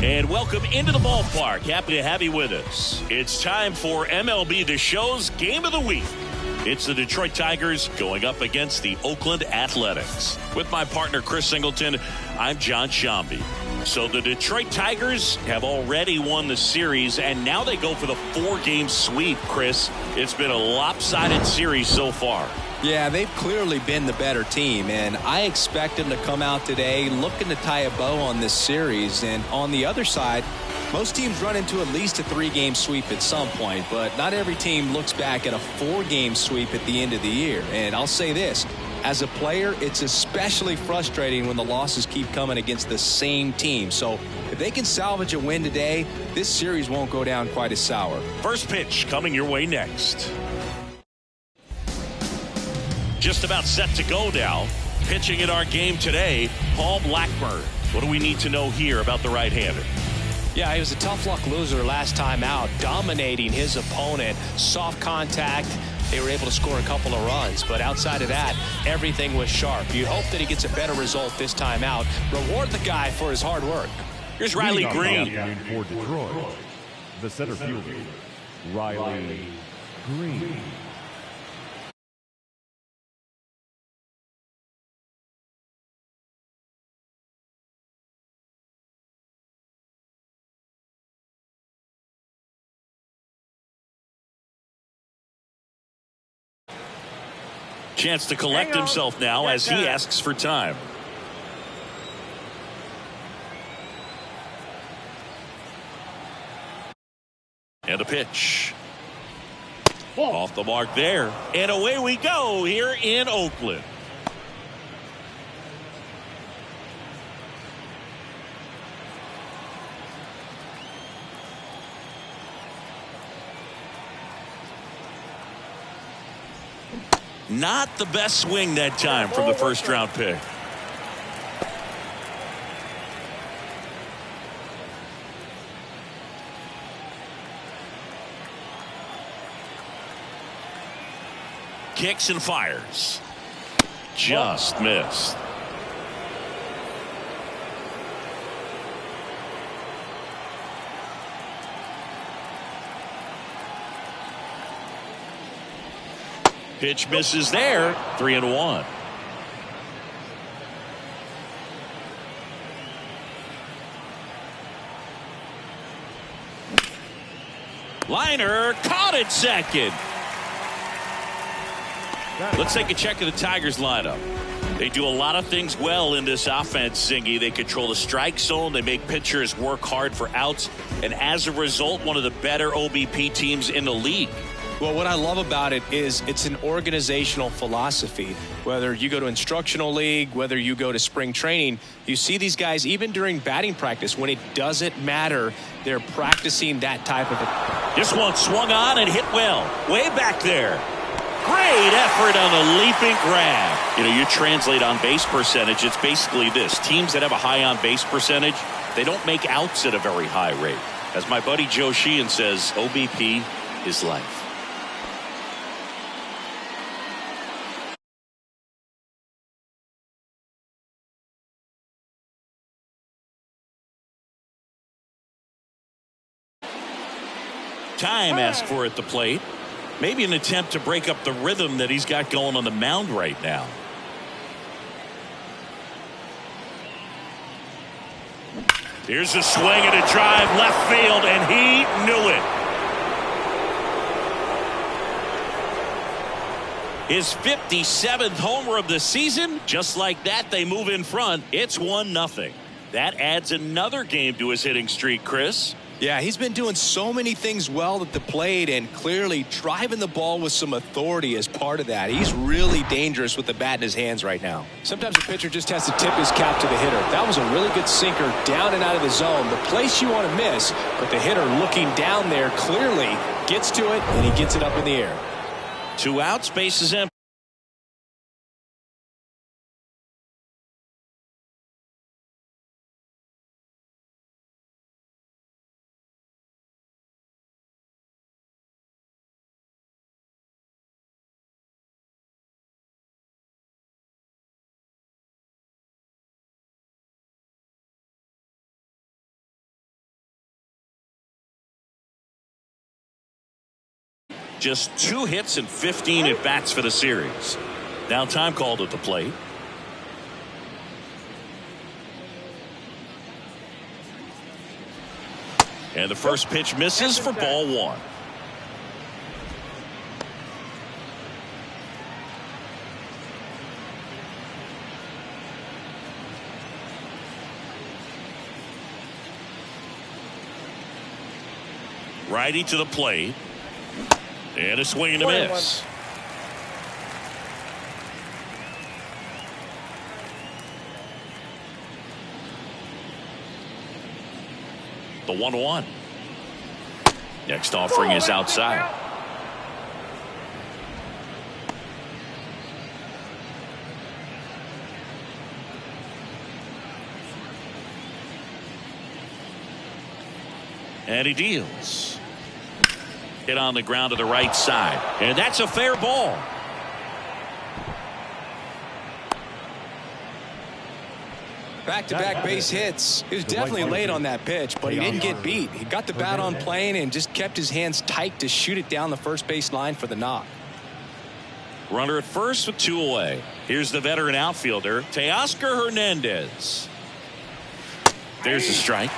And welcome into the ballpark. Happy to have you with us. It's time for MLB The Show's Game of the Week. It's the Detroit Tigers going up against the Oakland Athletics. With my partner, Chris Singleton, I'm John Shambi. So the Detroit Tigers have already won the series, and now they go for the 4-game sweep, Chris. It's been a lopsided series so far. Yeah, they've clearly been the better team, and I expect them to come out today looking to tie a bow on this series. And on the other side, most teams run into at least a 3-game sweep at some point, but not every team looks back at a 4-game sweep at the end of the year. And I'll say this, as a player, it's especially frustrating when the losses keep coming against the same team. So if they can salvage a win today, this series won't go down quite as sour. First pitch coming your way next. Just about set to go now. Pitching in our game today, Paul Blackburn. What do we need to know here about the right-hander? Yeah, he was a tough luck loser last time out, dominating his opponent. Soft contact. They were able to score a couple of runs, but outside of that, everything was sharp. You hope that he gets a better result this time out. Reward the guy for his hard work. Here's Riley Green. For Detroit, the center fielder, Riley Green. Chance to collect himself now as he asks for time. And a pitch. Off the mark there. And away we go here in Oakland. Not the best swing that time from the first round pick. Kicks and fires. Just missed. Pitch misses there. 3-1. Liner caught it second. Let's take a check of the Tigers lineup. They do a lot of things well in this offense, Singy. They control the strike zone. They make pitchers work hard for outs. And as a result, one of the better OBP teams in the league. Well, what I love about it is it's an organizational philosophy. Whether you go to instructional league, whether you go to spring training, you see these guys even during batting practice when it doesn't matter. They're practicing that type of it. This one swung on and hit well. Way back there. Great effort on a leaping grab. You know, you translate on base percentage, it's basically this. Teams that have a high on base percentage, they don't make outs at a very high rate. As my buddy Joe Sheehan says, OBP is life. Time asked for at the plate. Maybe an attempt to break up the rhythm that he's got going on the mound right now. Here's a swing and a drive left field, and he knew it. His 57th homer of the season. Just like that, they move in front. It's 1-0. That adds another game to his hitting streak, Chris. Yeah, he's been doing so many things well at the plate and clearly driving the ball with some authority as part of that. He's really dangerous with the bat in his hands right now. Sometimes a pitcher just has to tip his cap to the hitter. That was a really good sinker down and out of the zone. The place you want to miss, but the hitter looking down there clearly gets to it and he gets it up in the air. 2 outs, base is empty. Just 2 hits and 15 at bats for the series. Now time called at the plate. And the first pitch misses for ball 1. Righty to the plate. And a swing and a miss. The 1-1. Next offering is outside. And he deals. Hit on the ground to the right side. And that's a fair ball. Back-to-back base hits. He was definitely late on that pitch, but he didn't get beat. He got the bat on plane and just kept his hands tight to shoot it down the first base line for the knock. Runner at first with 2 away. Here's the veteran outfielder, Teoscar Hernandez. There's the strike.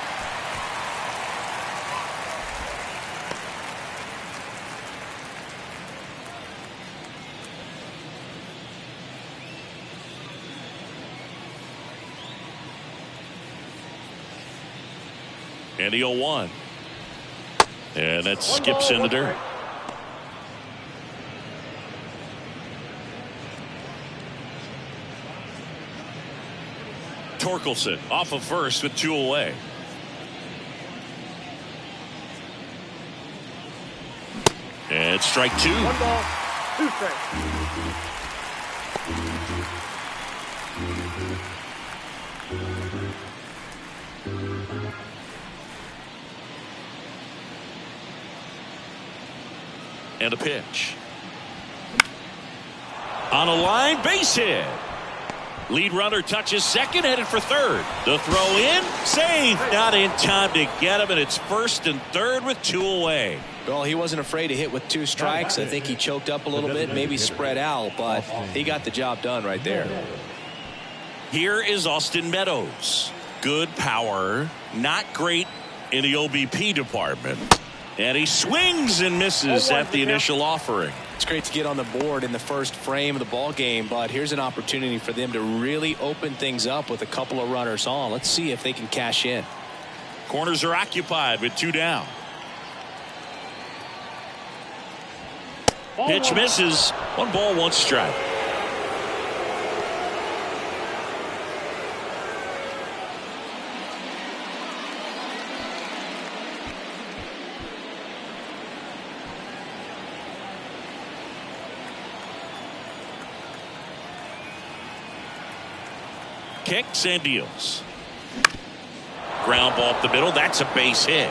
And the 0-1. And that skips in the dirt. Torkelson off of first with 2 away. And strike 2. 1 ball, 2 strikes. And a pitch. On a line, base hit. Lead runner touches second, headed for third. The throw in, safe. Not in time to get him, and it's first and third with 2 away. Well, he wasn't afraid to hit with 2 strikes. I think he choked up a little bit, maybe spread out, but he got the job done right there. Here is Austin Meadows. Good power, not great in the OBP department. And he swings and misses at the initial offering. It's great to get on the board in the first frame of the ball game, but here's an opportunity for them to really open things up with a couple of runners on. Let's see if they can cash in. Corners are occupied with 2 down. Pitch misses. 1 ball, 1 strike. Kicks and deals. Ground ball up the middle. That's a base hit.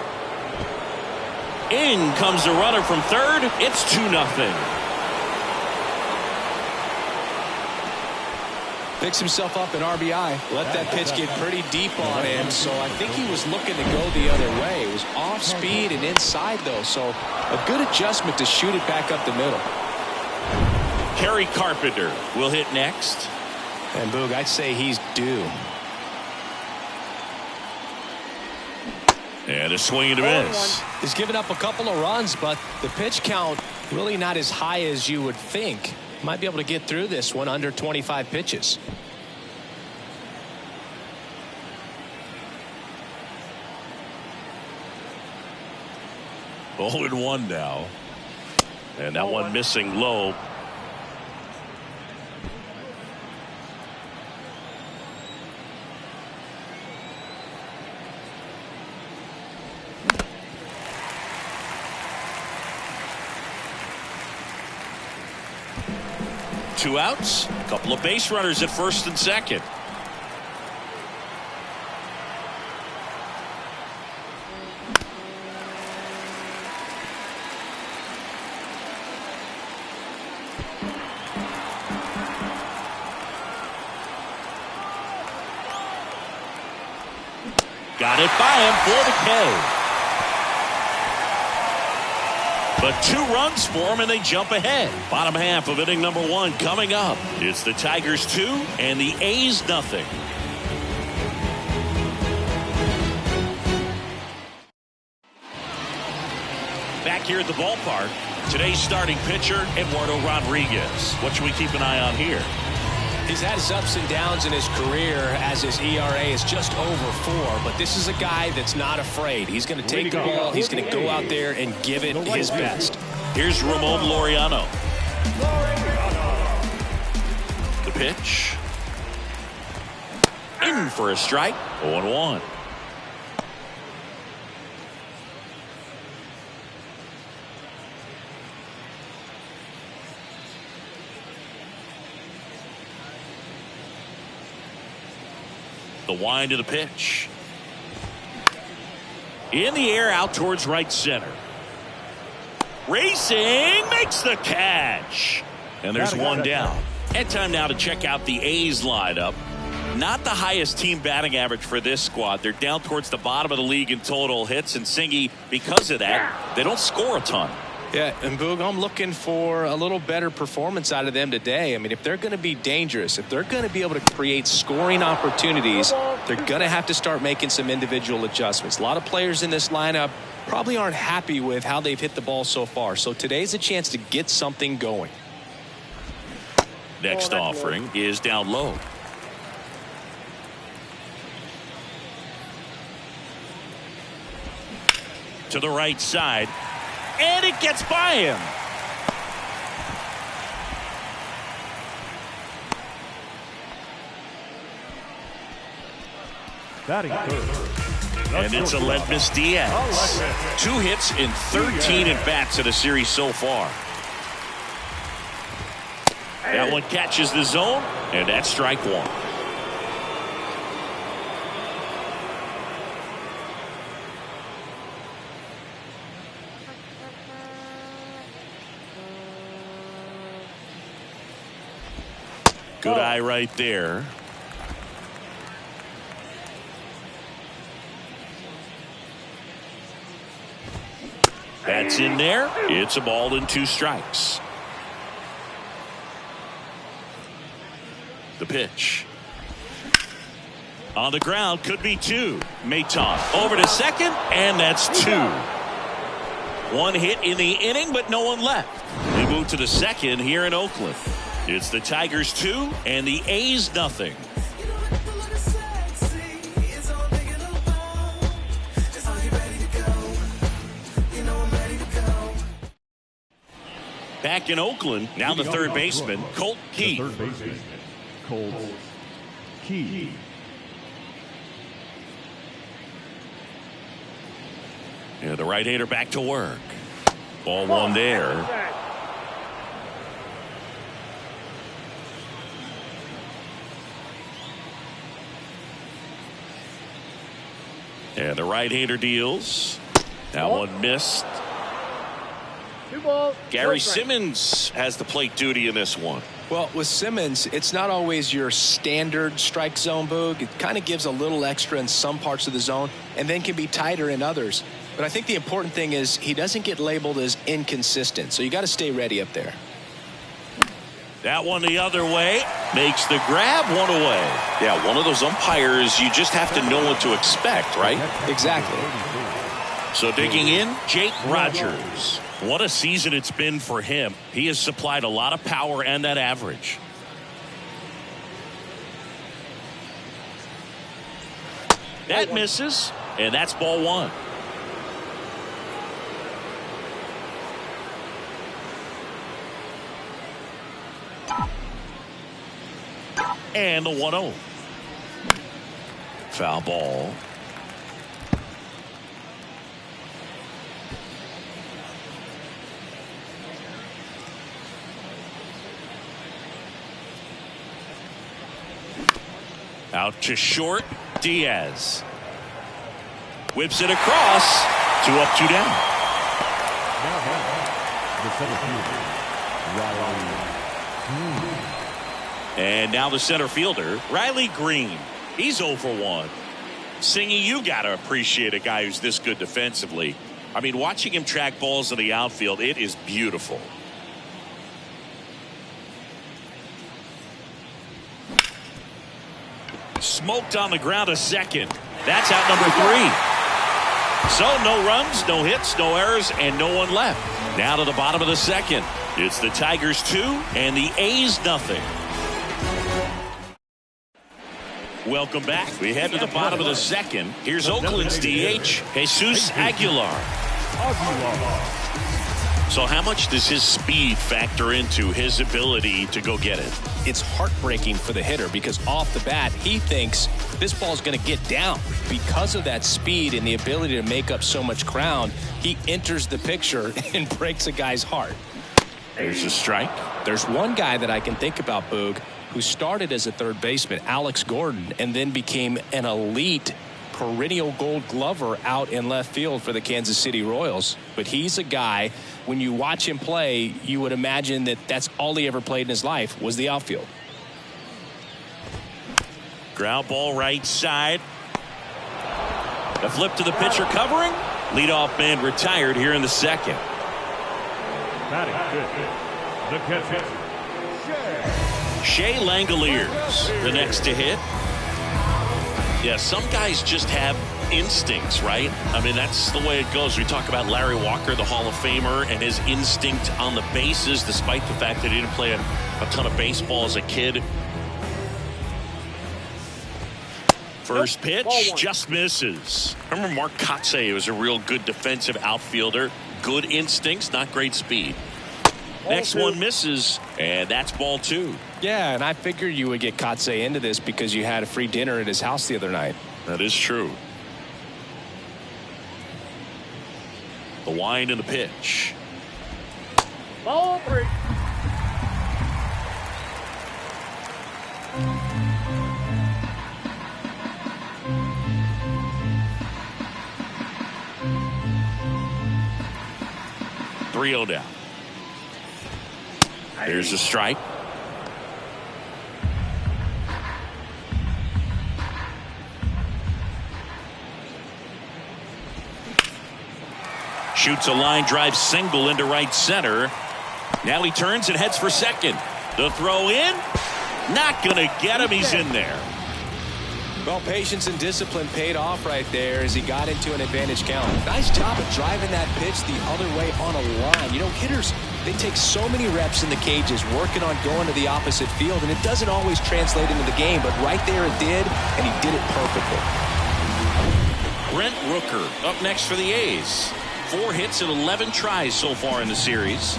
In comes the runner from third. It's 2-0. Picks himself up an RBI. Let that pitch get pretty deep on him, so I think he was looking to go the other way. It was off speed and inside, though, so a good adjustment to shoot it back up the middle. Kerry Carpenter will hit next. And Boog, I'd say he's due. And a swing and a miss. He's given up a couple of runs, but the pitch count really not as high as you would think. Might be able to get through this one under 25 pitches. Oh, 0-1 now. And that one missing low. Two outs, a couple of base runners at first and second. Got it by him for the K. But 2 runs for them and they jump ahead. Bottom half of inning number 1 coming up. It's the Tigers 2 and the A's nothing. Back here at the ballpark, today's starting pitcher, Eduardo Rodriguez. What should we keep an eye on here? He's had his ups and downs in his career as his ERA is just over 4, but this is a guy that's not afraid. He's going to take the ball. He's going to go out there and give it his best. Here's Ramon Laureano. The pitch. In for a strike. 0-1. The wind of the pitch. In the air out towards right center. Racing makes the catch. And there's one down. And time now to check out the A's lineup. Not the highest team batting average for this squad. They're down towards the bottom of the league in total hits. And Singy, because of that, they don't score a ton. Yeah, and Boog, I'm looking for a little better performance out of them today. I mean, if they're going to be dangerous, if they're going to be able to create scoring opportunities, they're going to have to start making some individual adjustments. A lot of players in this lineup probably aren't happy with how they've hit the ball so far. So today's a chance to get something going. Next offering is down low. To the right side. And it gets by him. Batting third. And it's Aledmys Diaz. 2 hits in 13 at-bats in a series so far. That one catches the zone, and that's strike 1. Good eye right there. That's in there. It's a ball and 2 strikes. The pitch. On the ground, could be 2. Maton over to second, and that's 2. 1 hit in the inning, but no one left. They move to the second here in Oakland. It's the Tigers 2 and the A's nothing. Back in Oakland, now the third baseman, Colt Keith. Third baseman, Colt Keith. Yeah, the right-hander back to work. Ball 1 there. And the right-hander deals. That one missed. 2 balls. Gary Simmons has the plate duty in this one. Well, with Simmons, it's not always your standard strike zone, Boog. It kind of gives a little extra in some parts of the zone and then can be tighter in others. But I think the important thing is he doesn't get labeled as inconsistent. So you got to stay ready up there. That one the other way. Makes the grab, 1 away. Yeah, one of those umpires, you just have to know what to expect, right? Exactly. So digging in, Jake Rogers. What a season it's been for him. He has supplied a lot of power and that average. That misses, and that's ball 1. And the 1-0. Foul ball. Out to short, Diaz. Whips it across. 2 up, 2 down. The center fielder, Riley Green. And now the center fielder, Riley Green. He's 0 for 1. Singy, you got to appreciate a guy who's this good defensively. I mean, watching him track balls in the outfield, it is beautiful. Smoked on the ground to second. That's out number 3. So no runs, no hits, no errors, and no one left. Now to the bottom of the second. It's the Tigers 2 and the A's nothing. Welcome back. We head to the bottom of the second. Here's Oakland's DH, Jesus Aguilar. So how much does his speed factor into his ability to go get it? It's heartbreaking for the hitter because off the bat, he thinks this ball's going to get down. Because of that speed and the ability to make up so much ground, he enters the picture and breaks a guy's heart. There's a strike. There's one guy that I can think about, Boog, who started as a third baseman, Alex Gordon, and then became an elite perennial Gold Glover out in left field for the Kansas City Royals. But he's a guy, when you watch him play, you would imagine that that's all he ever played in his life was the outfield. Ground ball right side. The flip to the pitcher covering. Leadoff man retired here in the second. Batting fifth, the catcher, Shea Langoliers, the next to hit. Yeah, some guys just have instincts, right? I mean, that's the way it goes. We talk about Larry Walker, the Hall of Famer, and his instinct on the bases, despite the fact that he didn't play a ton of baseball as a kid. First pitch, just misses. Remember Mark Kotsay was a real good defensive outfielder. Good instincts, not great speed. Next one misses, and that's ball 2. Yeah, and I figured you would get Kotsay into this because you had a free dinner at his house the other night. That is true. The wind and the pitch. Ball 3. Three-0 down. There's a strike. Shoots a line drive single into right center. Now he turns and heads for second. The throw in. Not going to get him. He's in there. Well, patience and discipline paid off right there as he got into an advantage count. Nice job of driving that pitch the other way on a line. You know, hitters, they take so many reps in the cages working on going to the opposite field, and it doesn't always translate into the game, but right there it did, and he did it perfectly. Brent Rooker up next for the A's. 4 hits and 11 tries so far in the series.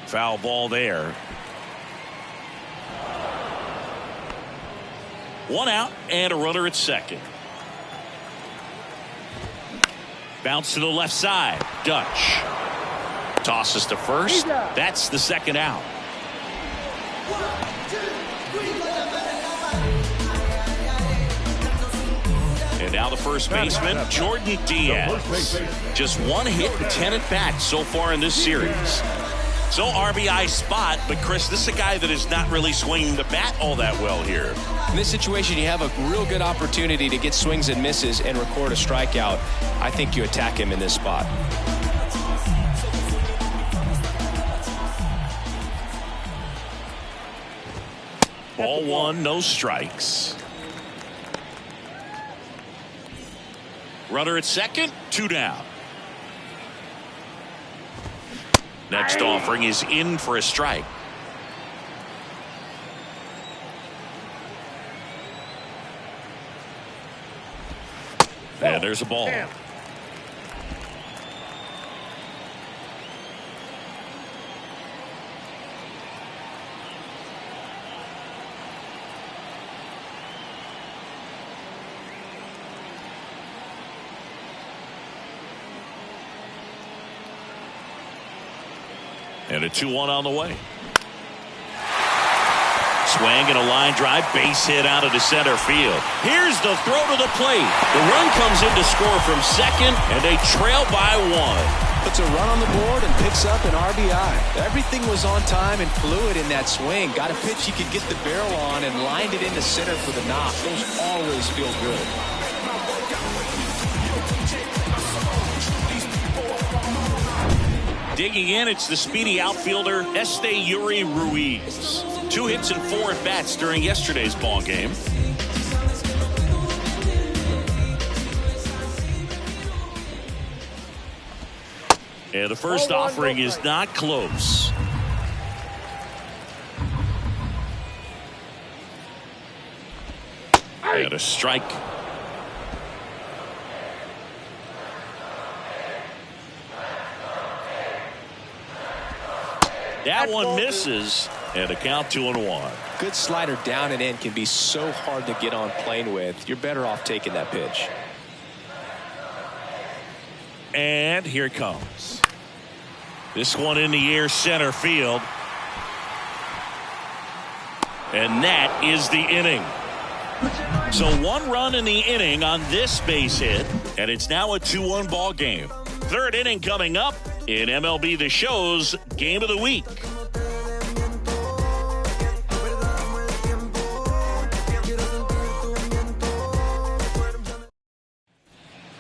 Foul ball there. 1 out and a runner at second. Bounce to the left side. Dutch tosses to first. That's the second out. And now the first baseman, Jordan Diaz. Just 1 hit and 10 at bats so far in this series. So RBI spot, but Chris, this is a guy that is not really swinging the bat all that well here. In this situation, you have a real good opportunity to get swings and misses and record a strikeout. I think you attack him in this spot. Ball 1, no strikes. Runner at second, 2 down. Next offering is in for a strike. And there's a ball. And a 2-1 on the way. Swing and a line drive, base hit out of the center field. Here's the throw to the plate. The run comes in to score from second, and they trail by 1. Puts a run on the board and picks up an RBI. Everything was on time and fluid in that swing. Got a pitch he could get the barrel on and lined it into center for the knock. Those always feel good. Digging in, it's the speedy outfielder Esteury Ruiz. 2 hits and 4 at-bats during yesterday's ball game. And the first offering is not close. And a strike. That one misses, and a count 2-1. Good slider down and in can be so hard to get on plane with. You're better off taking that pitch. And here it comes. This one in the air, center field. And that is the inning. So 1 run in the inning on this base hit, and it's now a 2-1 ball game. 3rd inning coming up in MLB The Show's Game of the Week.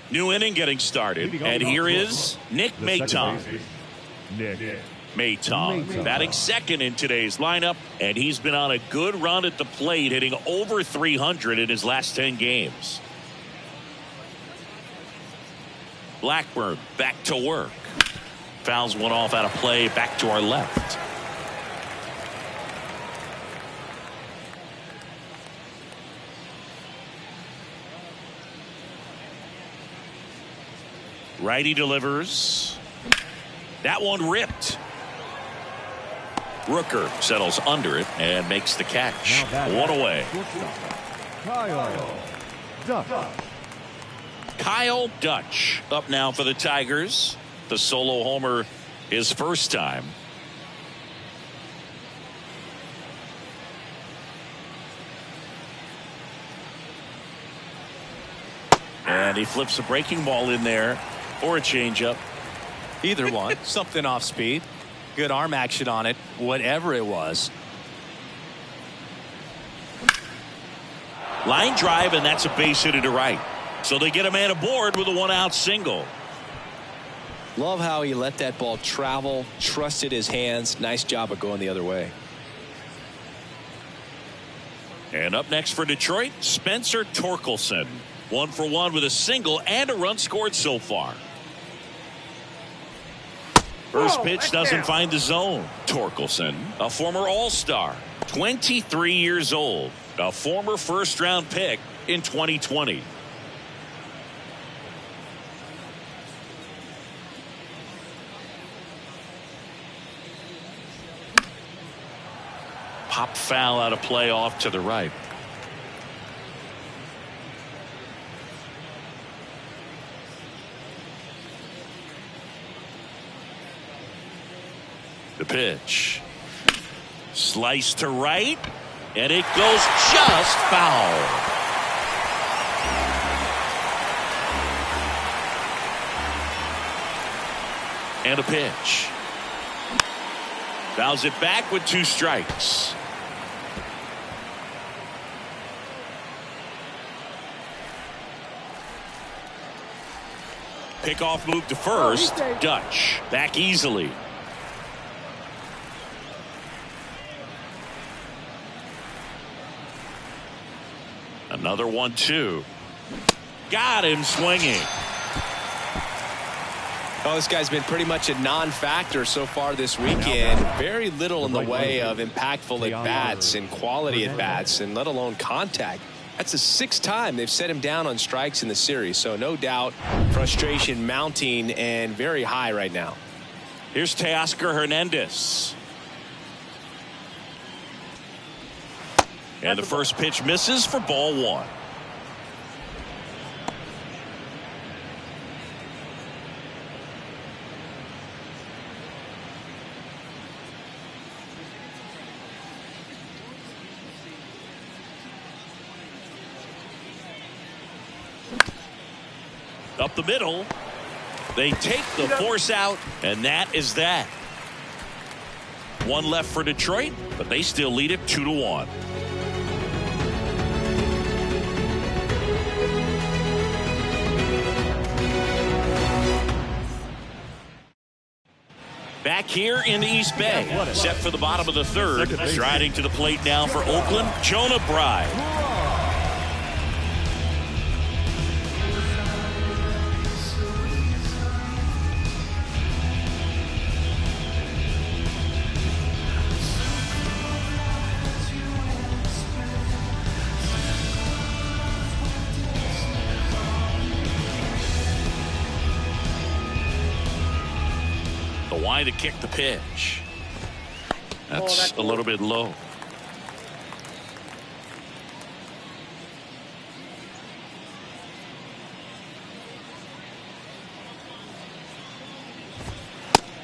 New inning getting started, and here is Nick Maton. Maton batting second in today's lineup, and he's been on a good run at the plate, hitting over 300 in his last 10 games. Blackburn back to work. Fouls one off out of play, back to our left. Righty delivers. That one ripped. Rooker settles under it and makes the catch. 1 away. Kyle Dutch up now for the Tigers. The solo homer his first time. And he flips a breaking ball in there or a changeup. Either one. Something off speed. Good arm action on it. Whatever it was. Line drive, and that's a base hit to right. So they get a man aboard with a 1-out single. Love how he let that ball travel, trusted his hands. Nice job of going the other way. And up next for Detroit, Spencer Torkelson. 1 for 1 with a single and a run scored so far. First pitch doesn't find the zone. Torkelson, a former All-Star, 23 years old, a former first-round pick in 2020. Pop foul out of play off to the right. The pitch. Slice to right, and it goes just foul. And a pitch. Fouls it back with 2 strikes. Pickoff move to first. Dutch back easily. Another 1-2. Got him swinging. Oh, this guy's been pretty much a non-factor so far this weekend. Very little in the way of impactful at-bats and quality at-bats, and let alone contact. That's the 6th time they've set him down on strikes in the series. So no doubt frustration mounting and very high right now. Here's Teoscar Hernandez. And the first pitch misses for ball 1. Up the middle. They take the force out, and that is that. One left for Detroit, but they still lead it 2-1. Back here in the East Bay, set for the bottom of the third. Striding to the plate now for Oakland, Jonah Bride. To kick the pitch. That's a little bit low.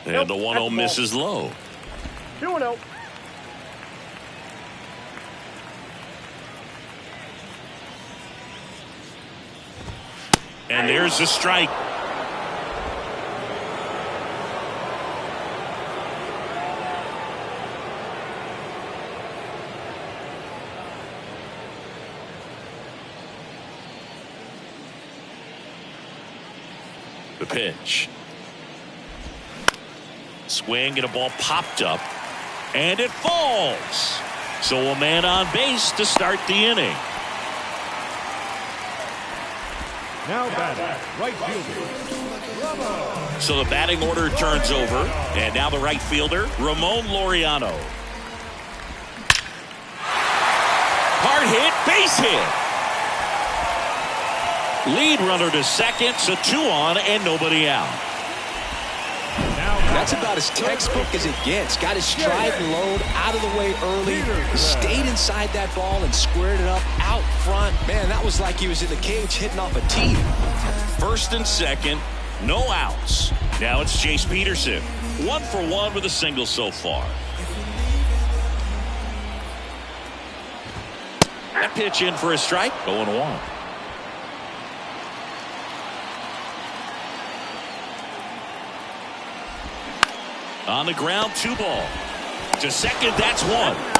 And the 1-0 misses low. 2-0. And there's the strike. The pitch. Swing and a ball popped up. And it falls. So a man on base to start the inning. Now batting, right fielder. So the batting order turns over. And now the right fielder, Ramon Laureano. Hard hit, base hit. Lead runner to second, so 2 on and nobody out. That's about as textbook as it gets. Got his stride and load out of the way early. Stayed inside that ball and squared it up out front. Man, that was like he was in the cage hitting off a tee. First and second, no outs. Now it's Chase Peterson. 1 for 1 with a single so far. That pitch in for a strike, 0-1. On the ground, 2 ball. To second, that's 1.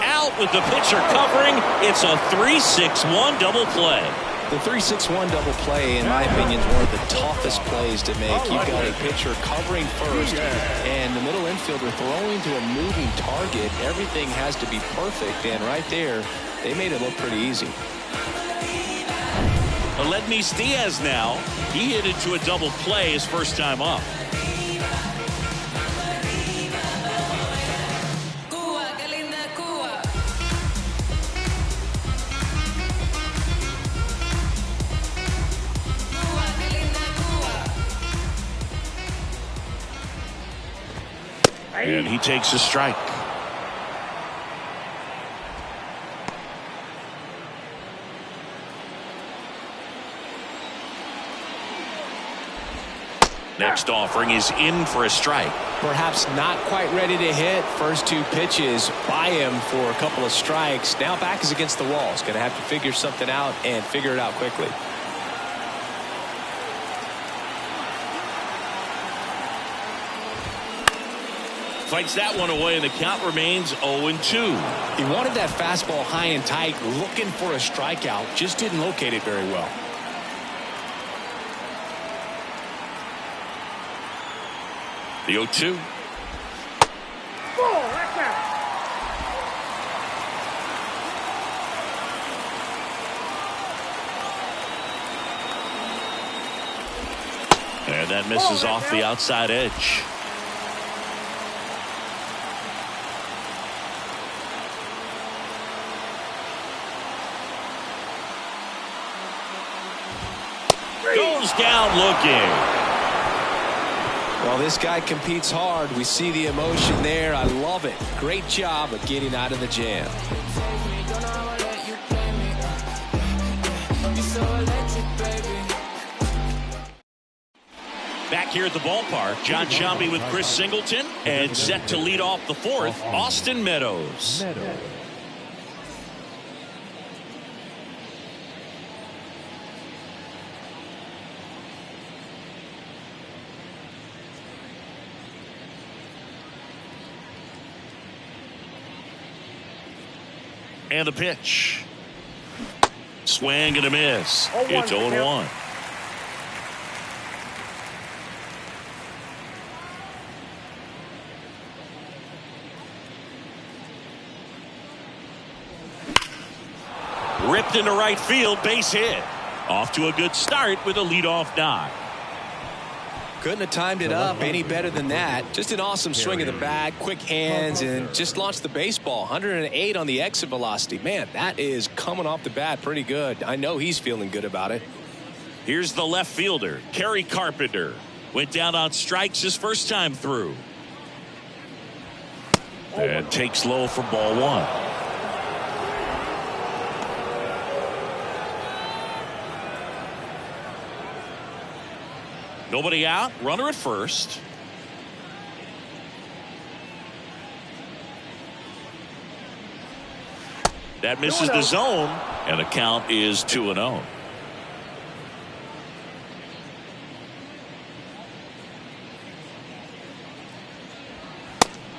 Out with the pitcher covering. It's a 3-6-1 double play. The 3-6-1 double play, in my opinion, is one of the toughest plays to make. You've got a pitcher covering first, and the middle infielder throwing to a moving target. Everything has to be perfect, and right there, they made it look pretty easy. Aledmys Diaz now. He hit into a double play his first time up. And he takes a strike. Next offering is in for a strike. Perhaps not quite ready to hit. First 2 pitches by him for a couple of strikes. Now back is against the wall. He's going to have to figure something out and figure it out quickly. Fights that one away, and the count remains 0-2. He wanted that fastball high and tight, looking for a strikeout. Just didn't locate it very well. The 0-2. And that misses off the outside edge. Goes down looking. Well, this guy competes hard. We see the emotion there. I love it. Great job of getting out of the jam. Back here at the ballpark, John Sciambi with Chris Singleton, and set to lead off the 4th, Austin Meadows. And the pitch. Swing and a miss. 0-1 It's 0-1. Ripped into right field, base hit. Off to a good start with a leadoff knock. Couldn't have timed it up any better than that. Just an awesome swing of the bat, quick hands, and just launched the baseball. 108 on the exit velocity. Man, that is coming off the bat pretty good. I know he's feeling good about it. Here's the left fielder, Kerry Carpenter. Went down on strikes his first time through. And takes low for ball one. Nobody out, runner at first. That misses the zone, and the count is 2-0.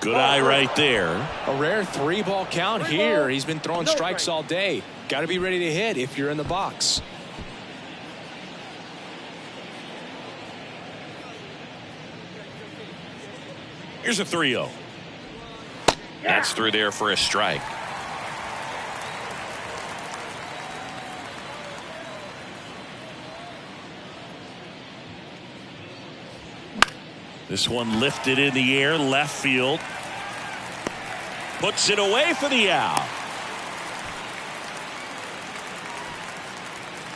Good eye right there. A rare 3-ball count here. He's been throwing strikes all day. Got to be ready to hit if you're in the box. Here's a 3-0. That's through there for a strike. This one lifted in the air, left field. Puts it away for the out.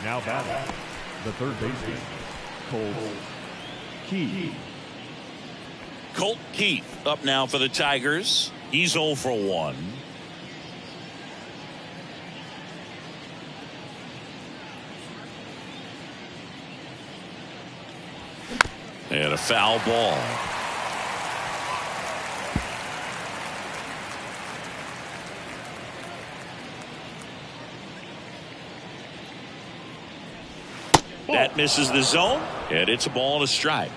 Now batting, the third baseman, Colt Keith. Colt Keith up now for the Tigers. He's 0 for 1. And a foul ball. That misses the zone, and it's a ball and a strike.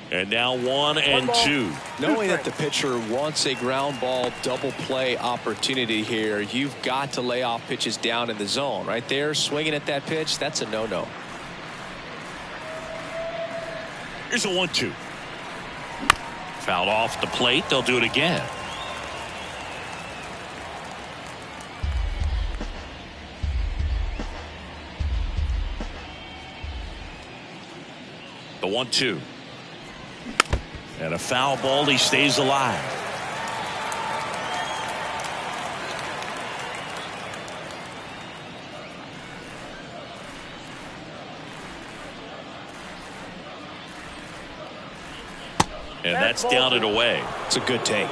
And now 1-2. Knowing that the pitcher wants a ground ball double play opportunity here, you've got to lay off pitches down in the zone. Right there, swinging at that pitch, that's a no-no. Here's a 1-2. Fouled off the plate. They'll do it again. The 1-2. And a foul ball. He stays alive. And that's down and away. It's a good take.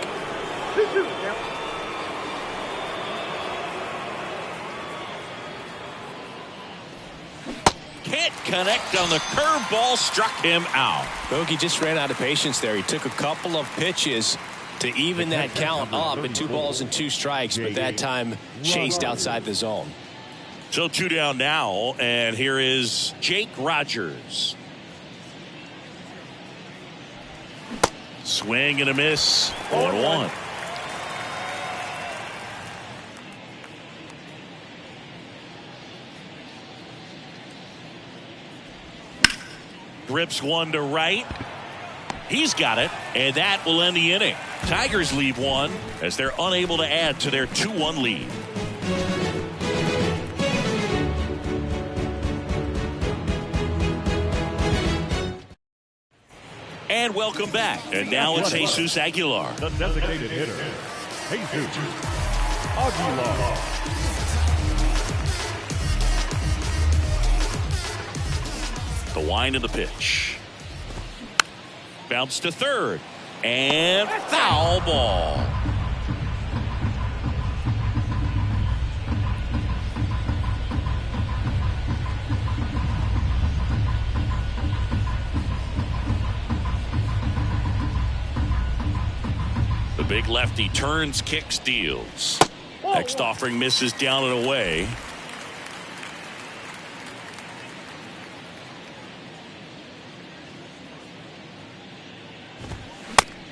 Can't connect on the curveball. Struck him out. Bogey just ran out of patience there. He took a couple of pitches to even that count up at 2 balls and 2 strikes, but that time chased outside the zone. So 2 down now, and here is Jake Rogers. Swing and a miss. 0-1. Grips one to right. He's got it, and that will end the inning. Tigers leave one as they're unable to add to their 2-1 lead. And welcome back. And now it's Jesus Aguilar. The designated hitter, Jesus Aguilar. The wind of the pitch. Bounce to third. And foul ball. The big lefty turns, kicks, deals. Next offering misses down and away.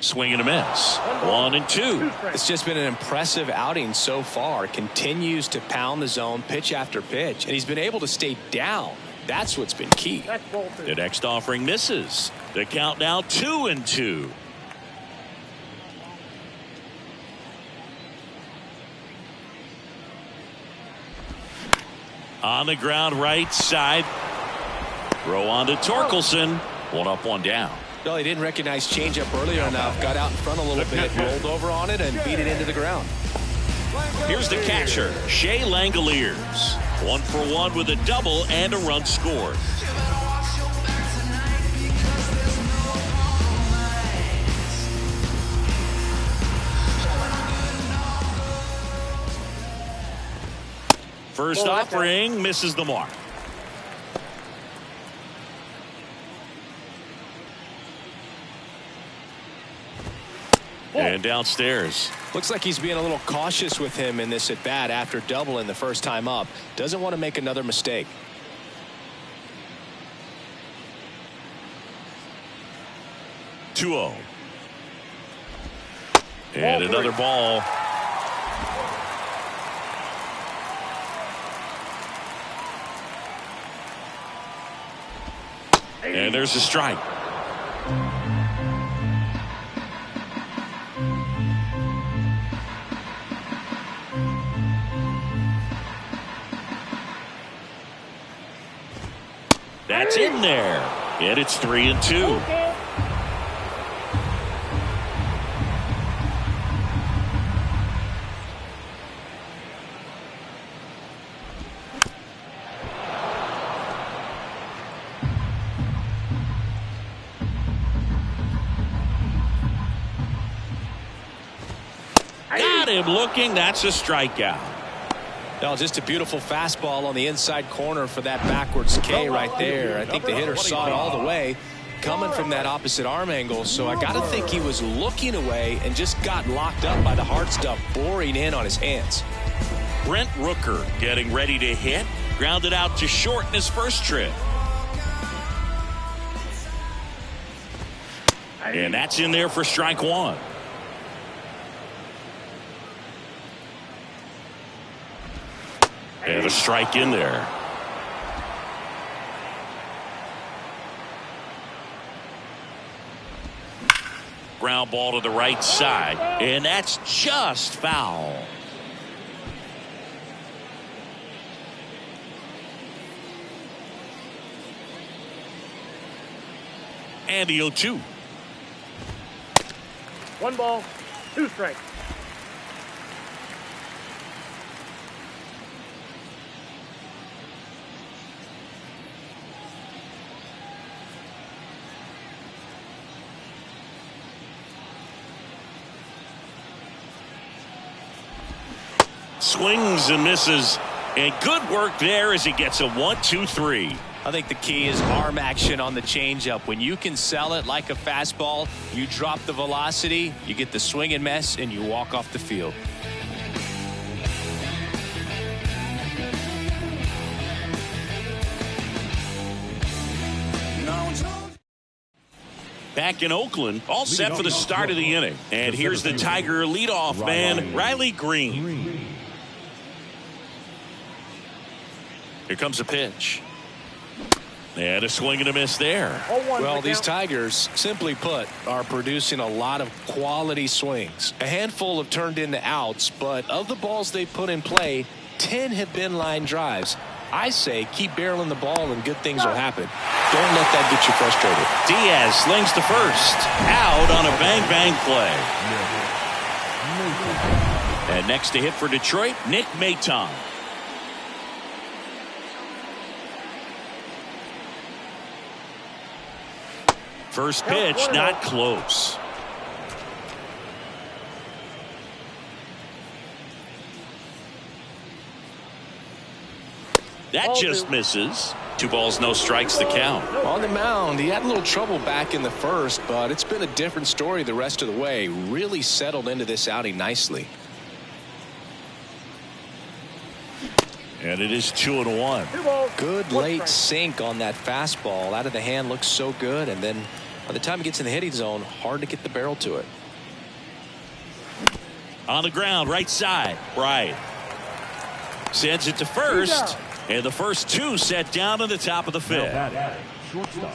Swing and a miss. 1-2. It's just been an impressive outing so far. Continues to pound the zone pitch after pitch, and he's been able to stay down. That's what's been key. That's ball 2. The next offering misses. The count now 2-2. On the ground right side. Throw on to Torkelson. 1 up, 1 down. Well, he didn't recognize changeup earlier enough. Got out in front a little bit, rolled over on it, and beat it into the ground. Here's the catcher, Shea Langoliers. 1 for 1 with a double and a run scored. First offering misses the mark. And downstairs. Looks like he's being a little cautious with him in this at bat after doubling the first time up. Doesn't want to make another mistake. 2-0. And another ball. And there's a strike. That's in there. And it's 3-2. Got him looking. That's a strikeout. Well, just a beautiful fastball on the inside corner for that backwards K right there. I think the hitter saw it all the way coming from that opposite arm angle. So I got to think he was looking away and just got locked up by the hard stuff boring in on his hands. Brent Rooker getting ready to hit. Grounded out to short in his first trip. And that's in there for strike 1. And a strike in there. Ground ball to the right side. And that's just foul. And the 0-2. 1 ball, 2 strikes. Swings and misses, and good work there as he gets a 1-2-3. I think the key is arm action on the changeup. When you can sell it like a fastball, you drop the velocity, you get the swing and miss, and you walk off the field. Back in Oakland, all set for the start of the inning. And here's the Tiger leadoff man, Riley Green. Here comes a pitch. And a swing and a miss there. Well, these Tigers, simply put, are producing a lot of quality swings. A handful have turned into outs, but of the balls they put in play, 10 have been line drives. I say keep barreling the ball and good things will happen. Don't let that get you frustrated. Diaz slings to first. Out on a bang-bang play. And next to hit for Detroit, Nick Maton. First pitch, not close. That just misses. 2 balls, no strikes to count. On the mound, he had a little trouble back in the first, but it's been a different story the rest of the way. Really settled into this outing nicely. And it is 2-1. Good late sink on that fastball. Out of the hand looks so good, and then By the time he gets in the hitting zone, hard to get the barrel to it. On the ground, right side. Right. Sends it to first. And the first two set down to the top of the fifth. Shortstop,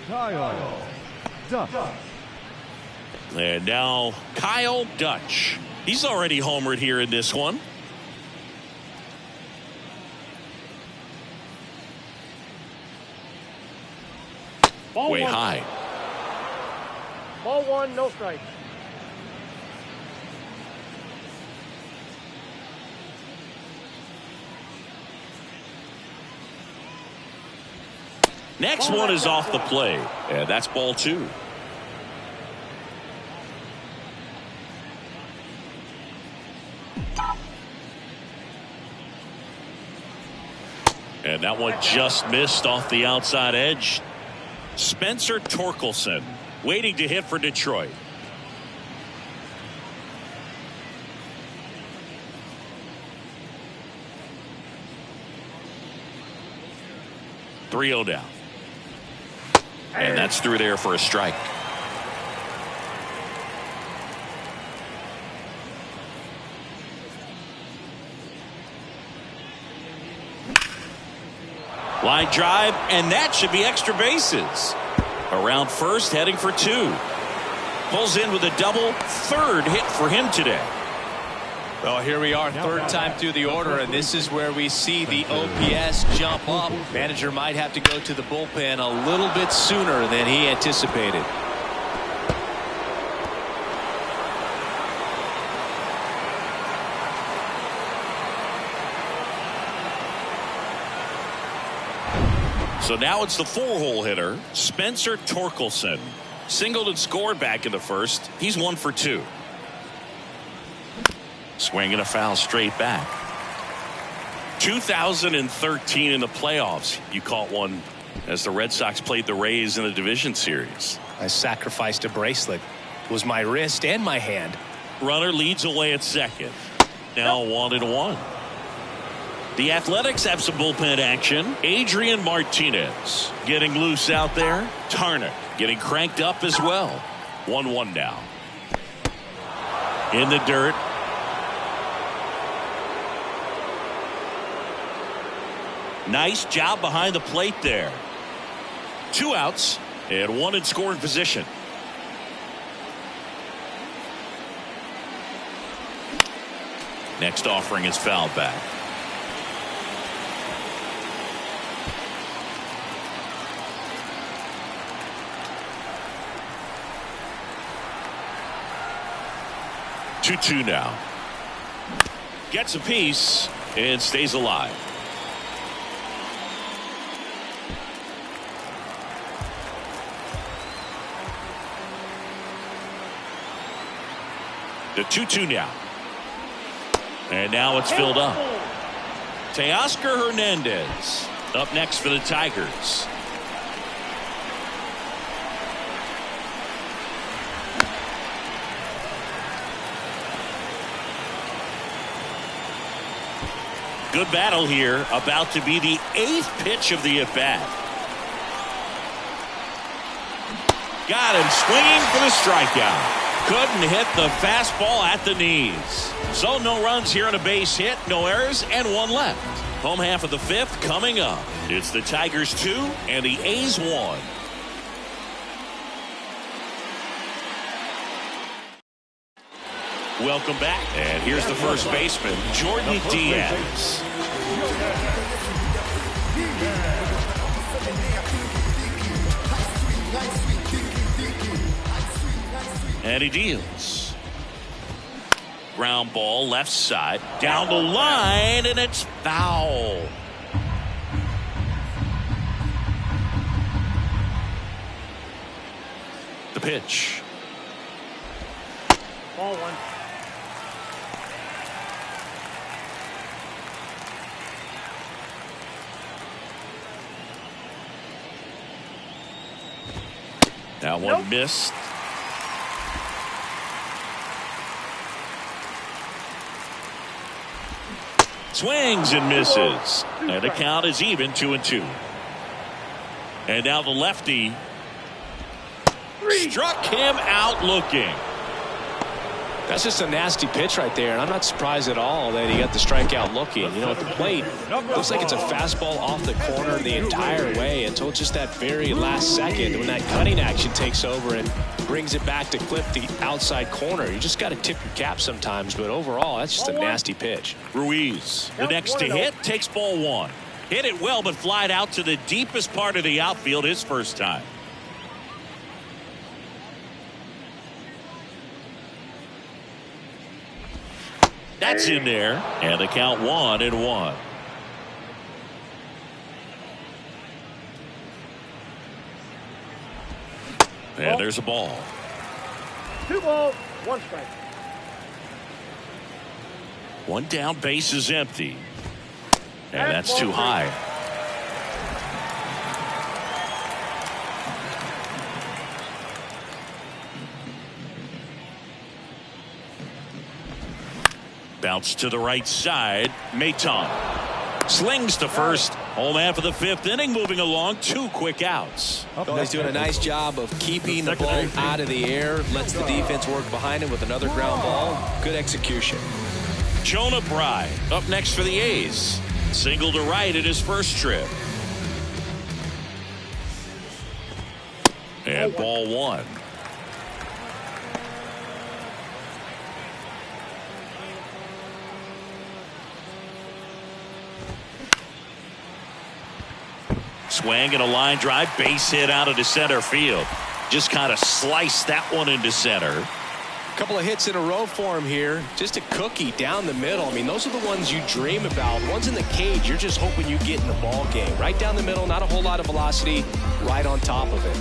Kyle Dutch. And now Kyle Dutch. He's already homered here in this one. Ball Way one. high. Ball one, no strike. Next one is off the plate. And that's ball two. And that one just missed off the outside edge. Spencer Torkelson waiting to hit for Detroit. .3-0 down. And that's through there for a strike. Line drive, and that should be extra bases. Around first, heading for two. Pulls in with a double, third hit for him today. Well, here we are, third time through the order, and this is where we see the OPS jump up. Manager might have to go to the bullpen a little bit sooner than he anticipated. So now it's the four-hole hitter, Spencer Torkelson. Singled and scored back in the first. He's 1 for 2. Swinging a foul straight back. 2013 in the playoffs, you caught one as the Red Sox played the Rays in the division series. I sacrificed a bracelet. It was my wrist and my hand. Runner leads away at second. Now 1-1. The Athletics have some bullpen action. Adrian Martinez getting loose out there. Tarnick getting cranked up as well. 1-1 now. In the dirt. Nice job behind the plate there. 2 outs and 1 in scoring position. Next offering is fouled back. Two now. Gets a piece and stays alive. The 2-2 now. And now it's filled up. Teoscar Hernandez up next for the Tigers. Good battle here, about to be the 8th pitch of the at-bat. Got him swinging for the strikeout. Couldn't hit the fastball at the knees. So no runs here on a base hit, no errors, and 1 left. Home half of the 5th coming up. It's the Tigers 2 and the A's 1. Welcome back. And here's the first baseman, Jordan Diaz. And he deals. Ground ball left side. Down the line, and it's foul. The pitch. Ball one. That one missed. Swings and misses. And the count is even 2-2. And now the lefty Struck him out looking. That's just a nasty pitch right there, and I'm not surprised at all that he got the strikeout looking. You know, at the plate, looks like it's a fastball off the corner the entire way until just that very last second when that cutting action takes over and brings it back to clip the outside corner. You just got to tip your cap sometimes, but overall, that's just a nasty pitch. Ruiz, the next to hit, takes ball one. Hit it well, but flied out to the deepest part of the outfield his first time. That's in there, and the count 1-1. And there's a ball. 2 balls, 1 strike. One down, base is empty. And that's too high. Bounce to the right side. Maton slings to first. Home half of the 5th inning, moving along. 2 quick outs. Well, he's doing a nice job of keeping the ball out of the air. Lets the defense work behind him with another ground ball. Good execution. Jonah Bride up next for the A's. Single to right at his first trip. And ball 1. Swing and a line drive, base hit out into center field. Just kind of sliced that one into center. Couple of hits in a row for him here. Just a cookie down the middle. I mean, those are the ones you dream about. Ones in the cage, you're just hoping you get in the ball game. Right down the middle, not a whole lot of velocity, right on top of it.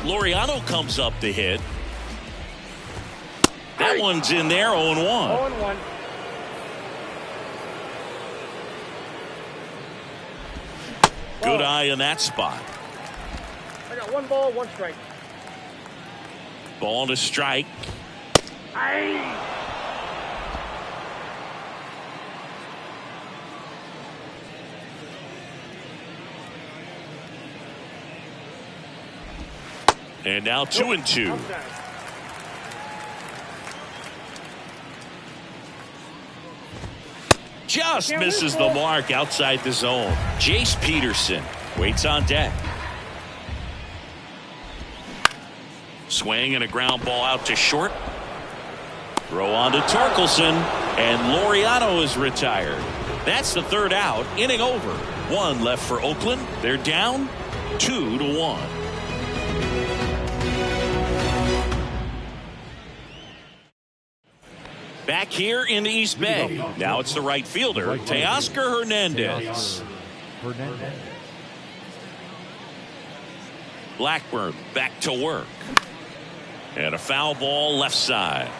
Laureano comes up to hit. That one's in there, 0-1. 0-1. Good eye in that spot. I got 1 ball, 1 strike. Ball to strike. And now 2-2. Just misses the mark outside the zone. Jace Peterson waits on deck. Swing and a ground ball out to short. Throw on to Torkelson, and Laureano is retired. That's the 3rd out. Inning over. 1 left for Oakland. They're down 2-1. Back here in the East Bay. Now it's the right fielder, Teoscar Hernandez. Blackburn back to work. And a foul ball left side.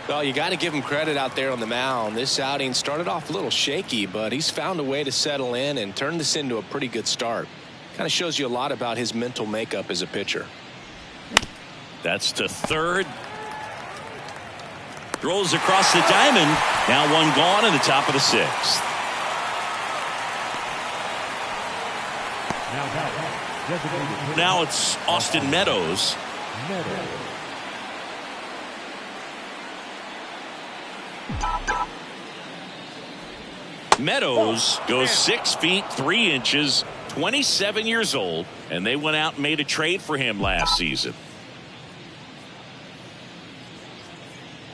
Well, you got to give him credit out there on the mound. This outing started off a little shaky, but he's found a way to settle in and turn this into a pretty good start. Kind of shows you a lot about his mental makeup as a pitcher. That's to third. Throws across the diamond. Now 1 gone in the top of the 6th. Now it's Austin Meadows. Meadows goes 6 feet 3 inches, 27 years old, and they went out and made a trade for him last season.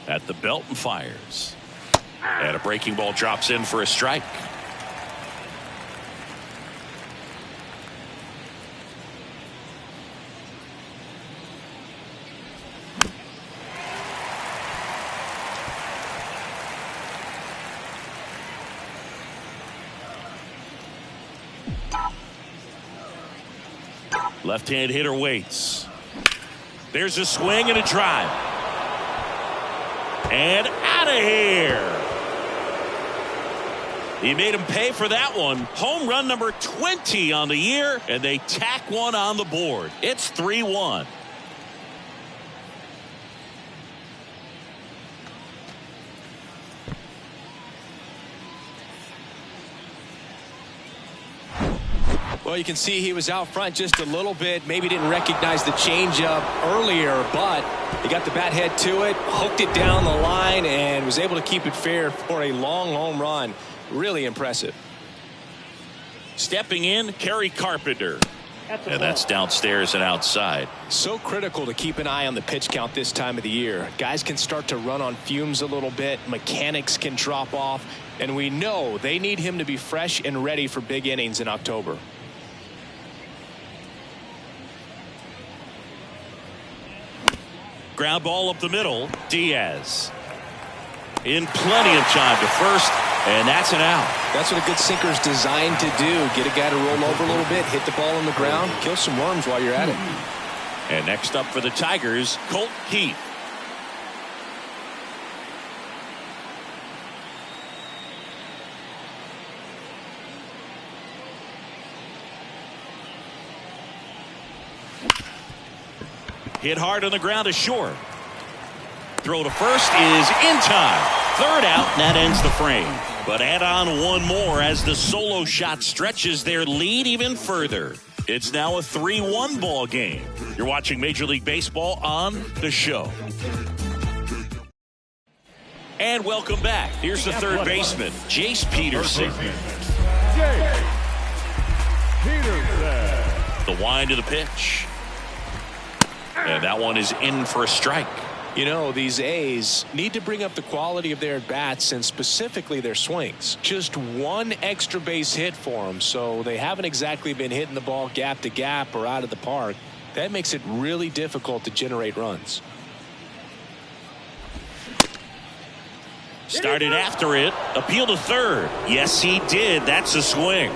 At the belt and fires. And a breaking ball drops in for a strike. Left-hand hitter waits. There's a swing and a drive. And out of here. He made him pay for that one. Home run number 20 on the year, and they tack one on the board. It's 3-1. Well, you can see he was out front just a little bit. Maybe didn't recognize the changeup earlier, but he got the bat head to it, hooked it down the line, and was able to keep it fair for a long home run. Really impressive. Stepping in, Kerry Carpenter. And that's downstairs and outside. So critical to keep an eye on the pitch count this time of the year. Guys can start to run on fumes a little bit. Mechanics can drop off. And we know they need him to be fresh and ready for big innings in October. Ground ball up the middle. Diaz. In plenty of time to first. And that's an out. That's what a good sinker is designed to do. Get a guy to roll over a little bit, hit the ball on the ground, kill some worms while you're at it. And next up for the Tigers, Colt Keith. Hit hard on the ground to short. Throw to first is in time. Third out, and that ends the frame. But add on one more as the solo shot stretches their lead even further. It's now a 3-1 ball game. You're watching Major League Baseball on The Show. And welcome back. Here's the third baseman, Jace Peterson. Jace Peterson. The wind of the pitch. And that one is in for a strike. You know, these A's need to bring up the quality of their at-bats and specifically their swings. Just one extra base hit for them, so they haven't exactly been hitting the ball gap to gap or out of the park. That makes it really difficult to generate runs. Started after it. Appeal to third. Yes, he did. That's a swing.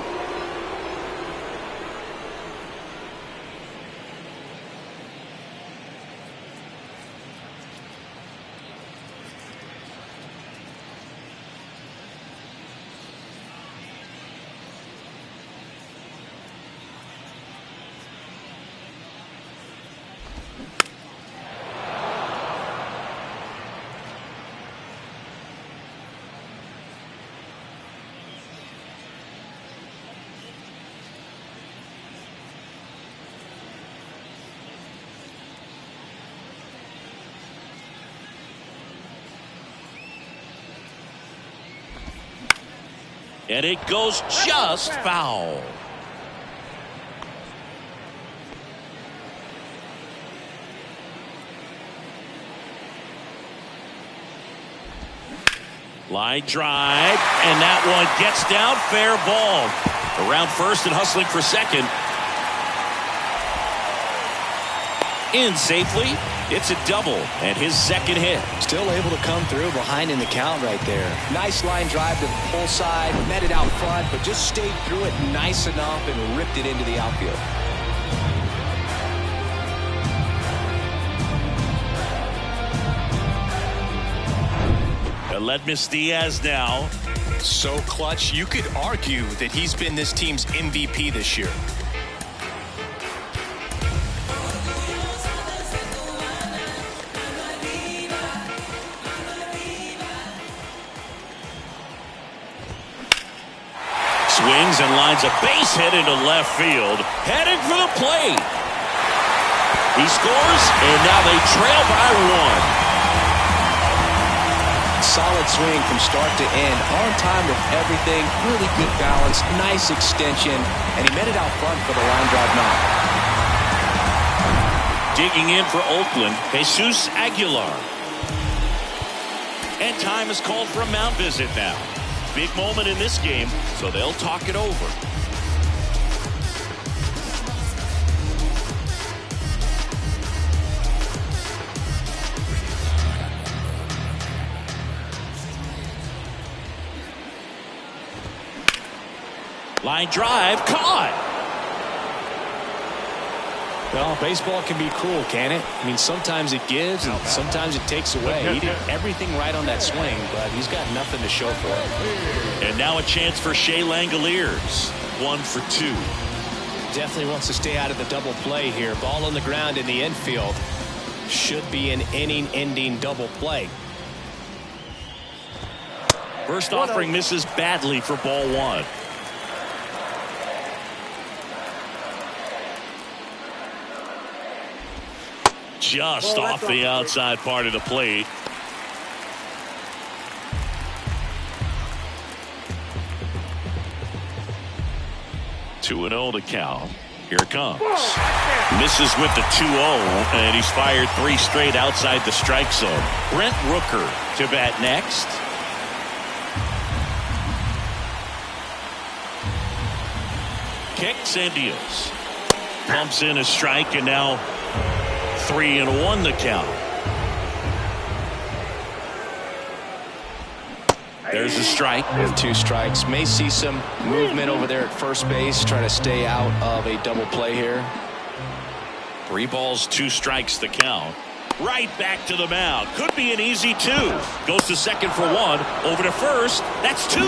And it goes just foul. Line drive, and that one gets down, fair ball. Around first and hustling for second. In safely. It's a double and his second hit. Still able to come through behind in the count right there. Nice line drive to the pull side, met it out front, but just stayed through it nice enough and ripped it into the outfield. Aledmys Diaz now. So clutch, you could argue that he's been this team's MVP this year. Swings and lines a base hit into left field. Heading for the plate. He scores, and now they trail by one. Solid swing from start to end. On time with everything. Really good balance. Nice extension. And he met it out front for the line drive knock. Digging in for Oakland, Jesus Aguilar. And time is called for a mound visit now. Big moment in this game, so they'll talk it over. Line drive, caught. Well, baseball can be cruel, can it? I mean, sometimes it gives and sometimes it takes away. He did everything right on that swing, but he's got nothing to show for it. And now a chance for Shea Langoliers. 1 for 2. Definitely wants to stay out of the double play here. Ball on the ground in the infield. Should be an inning-ending double play. First offering misses badly for ball one. just off the outside part of the plate. Two and 0 to count. Here it comes. Misses with the 2-0, and he's fired 3 straight outside the strike zone. Brent Rooker to bat next. Kicks and deals. Pumps in a strike, and now 3-1 to count. There's a strike. With 2 strikes. May see some movement over there at first base, trying to stay out of a double play here. 3 balls, 2 strikes to count. Right back to the mound. Could be an easy 2. Goes to second for 1. Over to first. That's 2.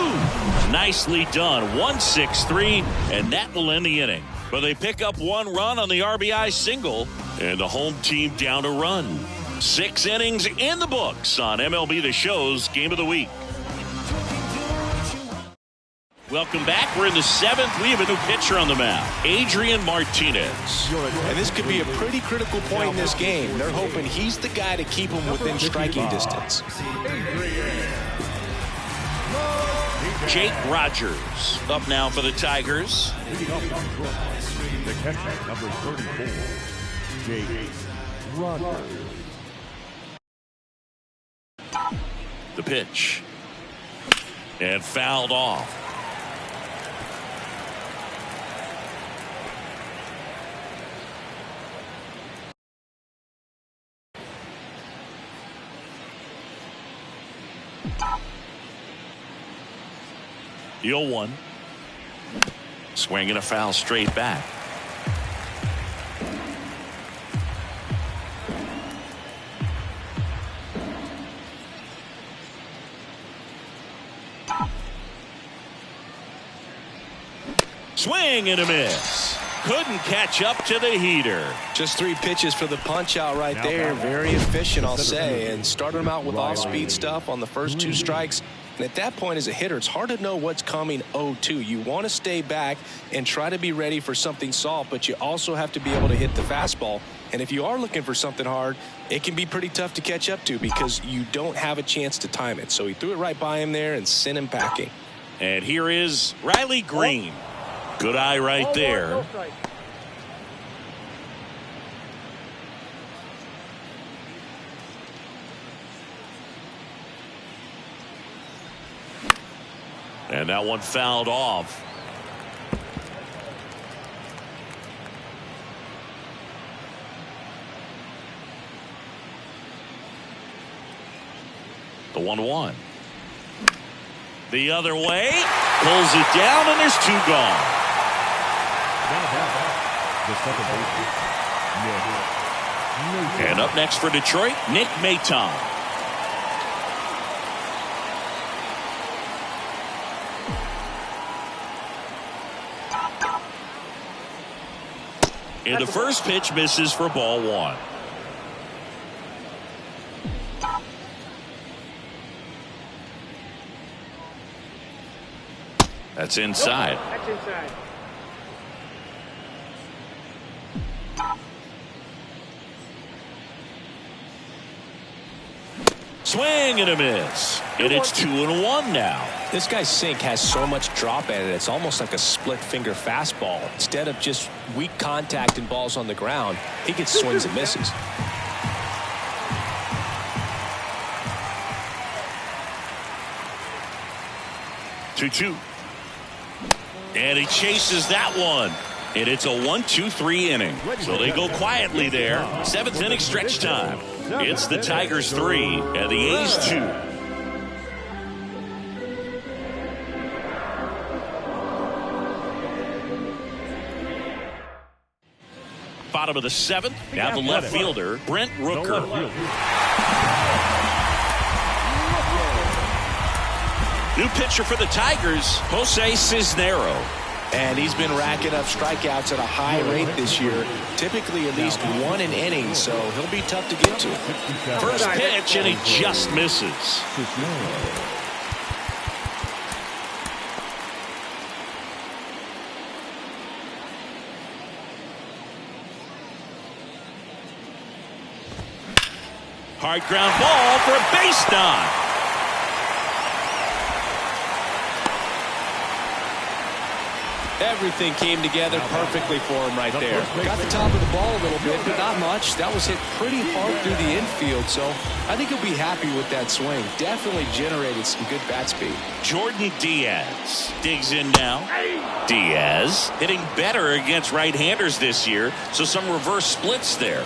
Nicely done. 1-6-3, and that will end the inning. But they pick up 1 run on the RBI single, and the home team down a run. 6 innings in the books on MLB The Show's Game of the Week. Welcome back. We're in the 7th. We have a new pitcher on the mound, Adrian Martinez. And this could be a pretty critical point in this game. They're hoping he's the guy to keep them within striking distance. Jake Rogers up now for the Tigers. The catcher, number 34, Jake Rogers. The pitch. And fouled off. The 0-1. Swinging a foul straight back. Swing and a miss. Couldn't catch up to the heater. Just 3 pitches for the punch out right there. Very efficient, I'll say, and started him out with off-speed stuff on the first 2 strikes. And at that point, as a hitter, it's hard to know what's coming 0-2. You want to stay back and try to be ready for something soft, but you also have to be able to hit the fastball. And if you are looking for something hard, it can be pretty tough to catch up to because you don't have a chance to time it. So he threw it right by him there and sent him packing. And here is Riley Green. Good eye right there. And that one fouled off. The 1-1. The other way. Pulls it down, and there's 2 gone. And up next for Detroit, Nick Maton. And the first pitch misses for ball 1. That's inside. That's inside. Swing and a miss. And it's 2-1 now. This guy's sink has so much drop at it. It's almost like a split finger fastball. Instead of just weak contact and balls on the ground, he gets swings and misses. Two. And he chases that one. And it's a 1-2-3 inning. So they go quietly there. 7th inning stretch time. It's the Tigers 3 and the A's 2. Bottom of the 7th. Now the left fielder, Brent Rooker. New pitcher for the Tigers, Jose Cisnero. And he's been racking up strikeouts at a high rate this year, typically at least 1 an inning, so he'll be tough to get to. First pitch, and he just misses. Hard ground ball for a base knock. Everything came together perfectly for him right there. Got the top of the ball a little bit, but not much. That was hit pretty hard through the infield, so I think he'll be happy with that swing. Definitely generated some good bat speed. Jordan Diaz digs in now. Diaz hitting better against right-handers this year, so some reverse splits there.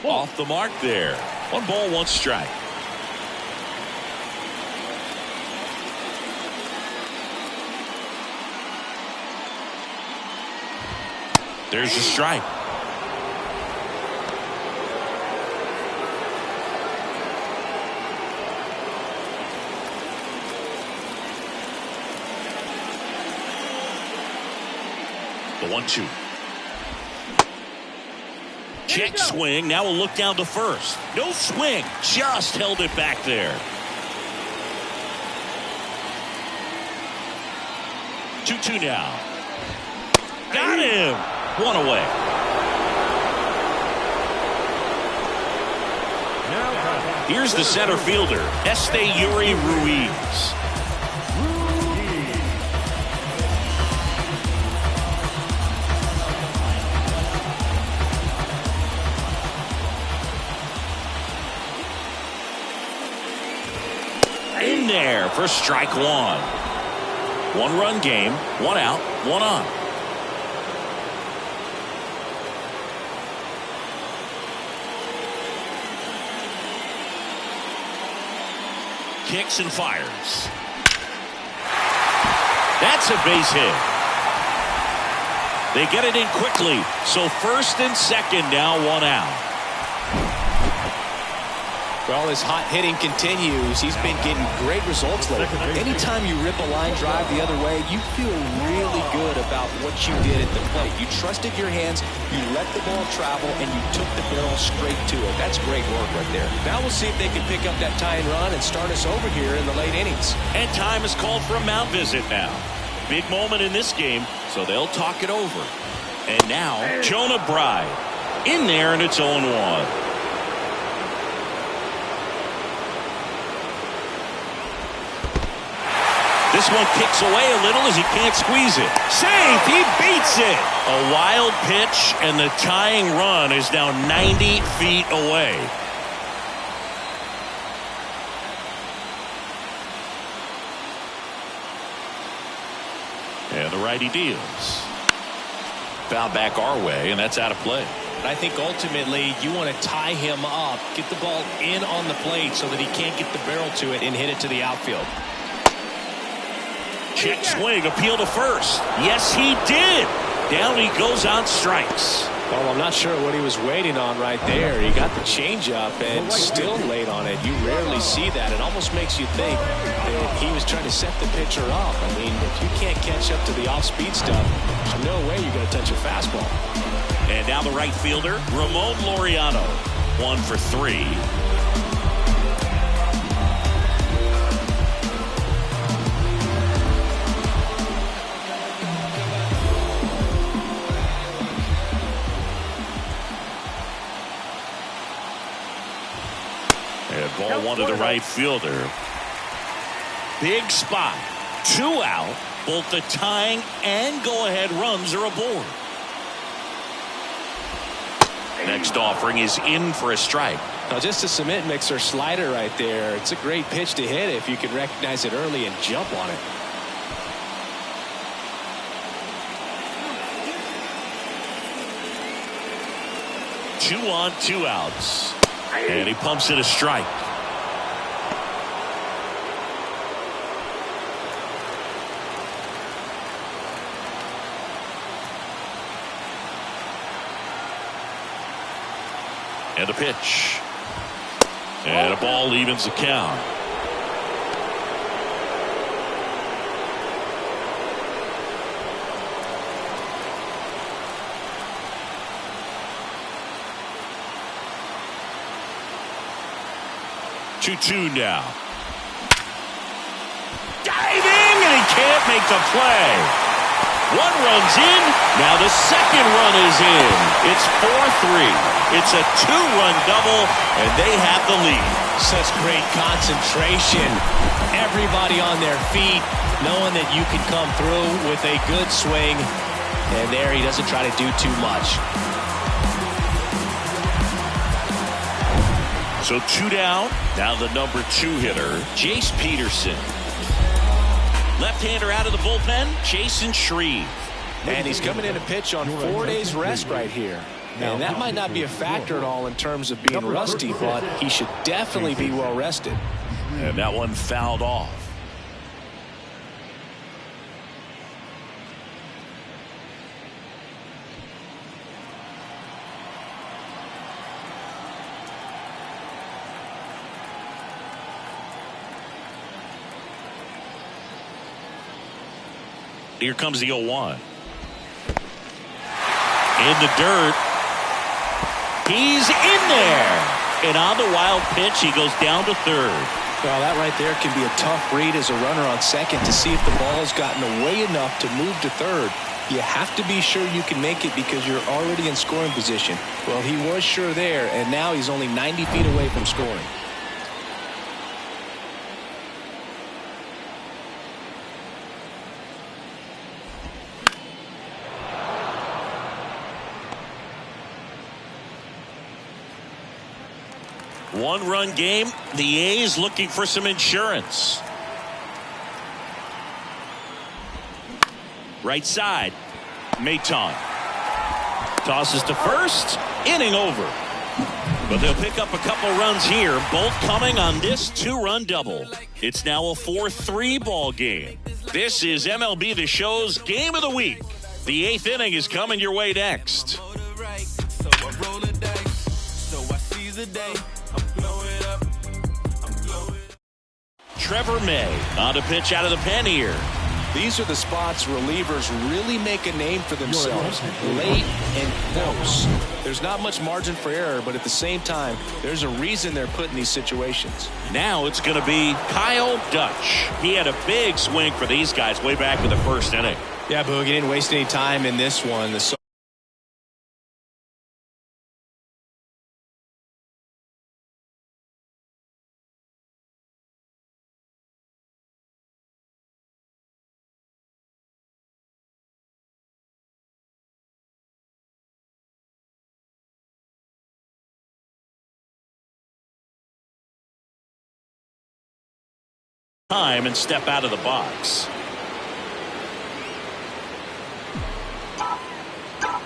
Off the mark there. 1 ball, 1 strike. There's a strike. The 1-2. Check swing. Now we'll look down to first. No swing. Just held it back there. 2-2 now. Got him. 1 away. Here's the center fielder, Esteury Ruiz. In there for strike 1. 1-run game, 1 out, 1 on. Kicks and fires. That's a base hit. They get it in quickly. So first and second now, 1 out. Well, his hot hitting continues. He's been getting great results lately. Anytime you rip a line drive the other way, you feel really good about what you did at the plate. You trusted your hands, you let the ball travel, and you took the barrel straight to it. That's great work right there. Now we'll see if they can pick up that tying run and start us over here in the late innings. And time is called for a mound visit now. Big moment in this game, so they'll talk it over. And now, Jonah Bride in there, and it's 0-1. This one kicks away a little as he can't squeeze it. Safe! He beats it! A wild pitch, and the tying run is now 90 feet away. And the righty deals. Foul back our way, and that's out of play. I think ultimately you want to tie him up, get the ball in on the plate so that he can't get the barrel to it and hit it to the outfield. Check swing, appeal to first. Yes, he did. Down he goes on strikes. Well, I'm not sure what he was waiting on right there. He got the changeup and still laid on it. You rarely see that. It almost makes you think that he was trying to set the pitcher up. I mean, if you can't catch up to the off-speed stuff, there's no way you're going to touch a fastball. And now the right fielder, Ramon Laureano. 1 for 3. Ball 1 to the right fielder. Big spot. 2 out. Both the tying and go-ahead runs are aboard. Next offering is in for a strike. Now just a cement mixer slider right there. It's a great pitch to hit if you can recognize it early and jump on it. Two on, 2 outs. And he pumps it a strike. And a pitch. And a ball evens the count. Two now. Diving, and he can't make the play. One run's in. Now the second run is in. It's 4-3. It's a two-run double, and they have the lead. Such great concentration. Everybody on their feet, knowing that you can come through with a good swing. And there he doesn't try to do too much. So two down. Now the number 2 hitter, Jace Peterson. Left-hander out of the bullpen, Jason Shreve. And he's coming in to pitch on 4 days rest right here. And that might not be a factor at all in terms of being rusty, but he should definitely be well rested. And that one fouled off. Here comes the 0-1. In the dirt. He's in there. And on the wild pitch, he goes down to third. Well, that right there can be a tough read as a runner on second to see if the ball's gotten away enough to move to third. You have to be sure you can make it because you're already in scoring position. Well, he was sure there, and now he's only 90 feet away from scoring. One-run game. The A's looking for some insurance. Right side. Maton. Tosses to first. Inning over. But they'll pick up a couple runs here. Both coming on this two-run double. It's now a 4-3 ball game. This is MLB The Show's Game of the Week. The 8th inning is coming your way next. Trevor May on a pitch out of the pen here. These are the spots relievers really make a name for themselves. Late and close. There's not much margin for error, but at the same time, there's a reason they're put in these situations. Now it's going to be Kyle Dutch. He had a big swing for these guys way back in the first inning. Yeah, Boog, he didn't waste any time in this one. Time and step out of the box.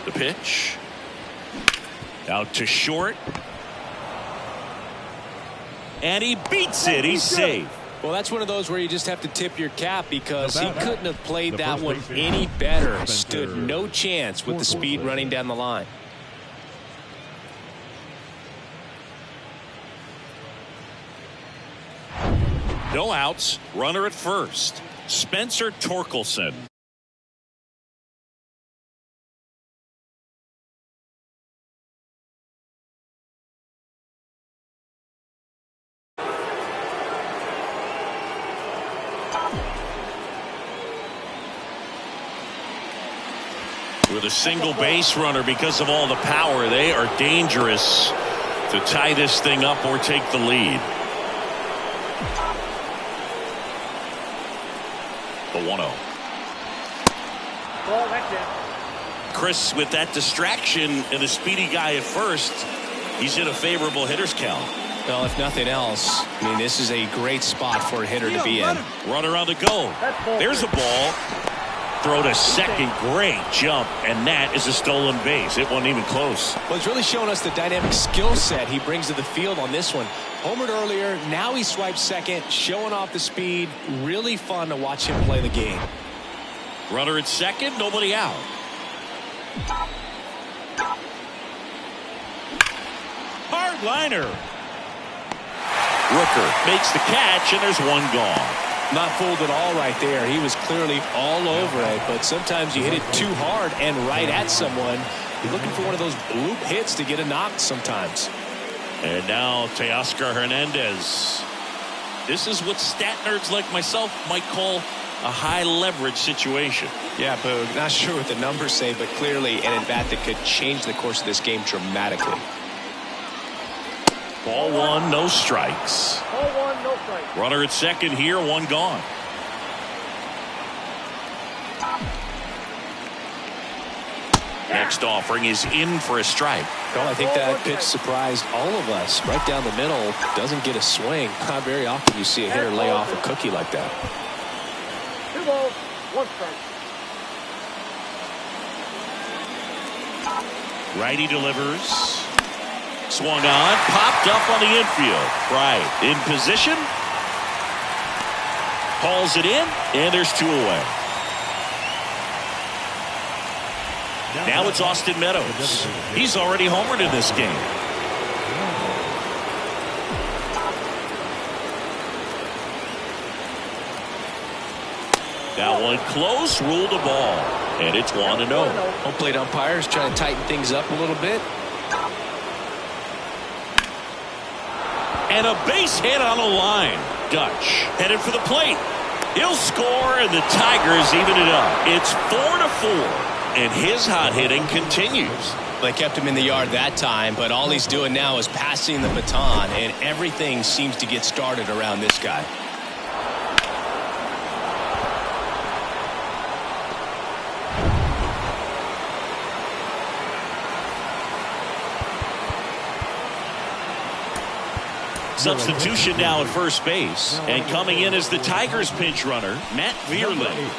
The pitch. Out to short. And he beats it. He's safe. Well, that's one of those where you just have to tip your cap because he couldn't have played that one any better. Stood no chance with the speed running down the line. No outs. Runner at first. Spencer Torkelson. With a single base runner because of all the power, they are dangerous to tie this thing up or take the lead. The 1-0. Ball, that's it. Chris, with that distraction and a speedy guy at first, he's in a favorable hitter's count. Well, if nothing else, I mean, this is a great spot for a hitter to be in. Runner on the go. There's a ball. Throw to second. Great jump. And that is a stolen base. It wasn't even close. Well, he's really showing us the dynamic skill set he brings to the field on this one. Homered earlier, now he swipes second, showing off the speed. Really fun to watch him play the game. Runner at second, nobody out. Hard liner. Rooker makes the catch, and there's one gone. Not fooled at all right there. He was clearly all over it, but sometimes you hit it too hard and right at someone. You're looking for one of those bloop hits to get a knock sometimes. And now Teoscar Hernandez. This is what stat nerds like myself might call a high leverage situation. Yeah, Boog, not sure what the numbers say, but clearly an at-bat that could change the course of this game dramatically. Ball one, no strikes. Ball one, no strikes. Runner at second here, one gone. Next offering is in for a strike. Well, I think that pitch surprised all of us. Right down the middle, doesn't get a swing. Not very often you see a hitter lay off a cookie like that. 2 balls, 1 strike. Righty delivers. Swung on, popped up on the infield. Right in position. Hauls it in, and there's 2 away. Now it's Austin Meadows. He's already homered in this game. That one close, ruled a ball, and it's 1-0. Home plate umpires trying to tighten things up a little bit. And a base hit on a line. Dutch headed for the plate. He'll score, and the Tigers even it up. It's 4-4. And his hot hitting continues. They kept him in the yard that time, but all he's doing now is passing the baton, and everything seems to get started around this guy. Substitution now at first base. And coming in as the Tigers pinch runner, Matt Vierling.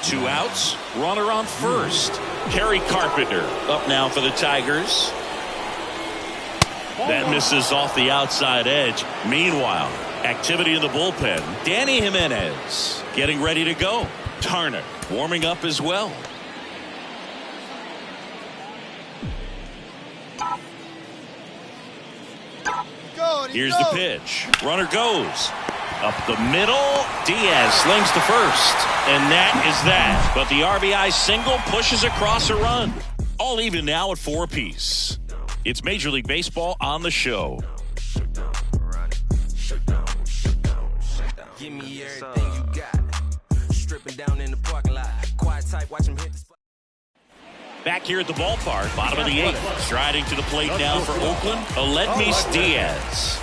2 outs, runner on first. Kerry Carpenter up now for the Tigers. That misses off the outside edge. Meanwhile, activity in the bullpen. Danny Jimenez getting ready to go. Tarnick warming up as well. Here's the pitch. Runner goes. Up the middle, Diaz slings to first. And that is that. But the RBI single pushes across a run. All even now at 4 apiece. It's Major League Baseball on the show. Give me everything you got. Stripping down in the parking lot. Quiet type, watch him hit the spot. Back here at the ballpark, bottom of the 8th. Striding to the plate now for Oakland, Aledmys Diaz.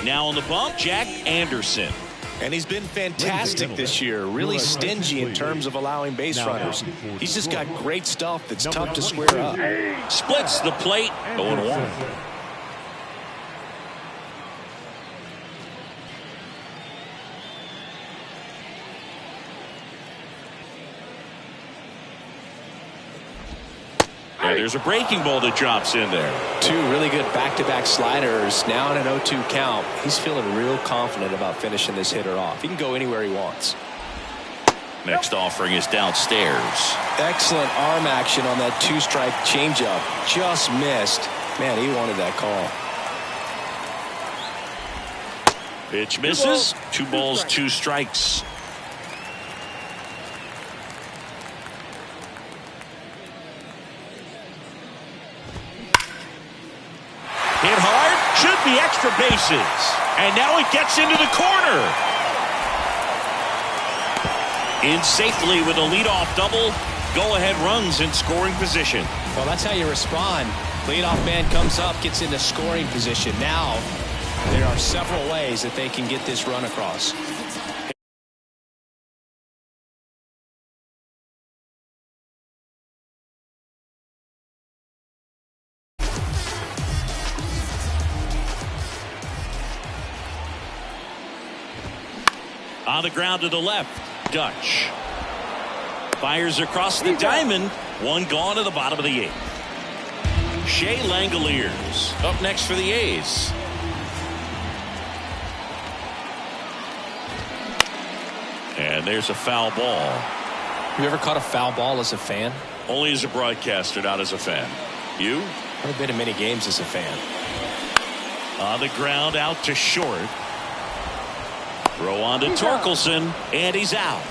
Now on the bump, Jack Anderson. And he's been fantastic this year. Really stingy in terms of allowing base runners. He's just got great stuff that's tough to square up. Splits the plate, 0-1. And there's a breaking ball that drops in there. 2 really good back-to-back sliders. Now in an 0-2 count. He's feeling real confident about finishing this hitter off. He can go anywhere he wants. Next offering is downstairs. Excellent arm action on that 2-strike changeup. Just missed. Man, he wanted that call. Pitch misses. 2 balls, 2 strikes. Hit hard, should be extra bases. And now it gets into the corner. In safely with a leadoff double. Go-ahead runs in scoring position. Well, that's how you respond. Leadoff man comes up, gets into scoring position. Now, there are several ways that they can get this run across. On the ground to the left, Dutch. Fires across the diamond. 1 gone to the bottom of the 8th. Shea Langoliers up next for the A's. And there's a foul ball. You ever caught a foul ball as a fan? Only as a broadcaster, not as a fan. You? I've been in many games as a fan. On the ground out to short. Throw on to Torkelson, and he's out.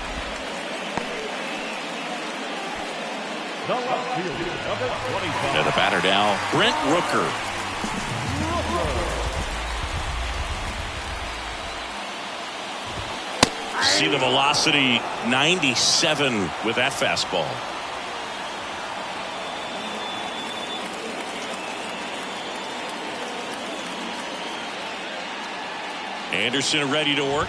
And the batter now, Brent Rooker. see the velocity 97 with that fastball. Anderson ready to work.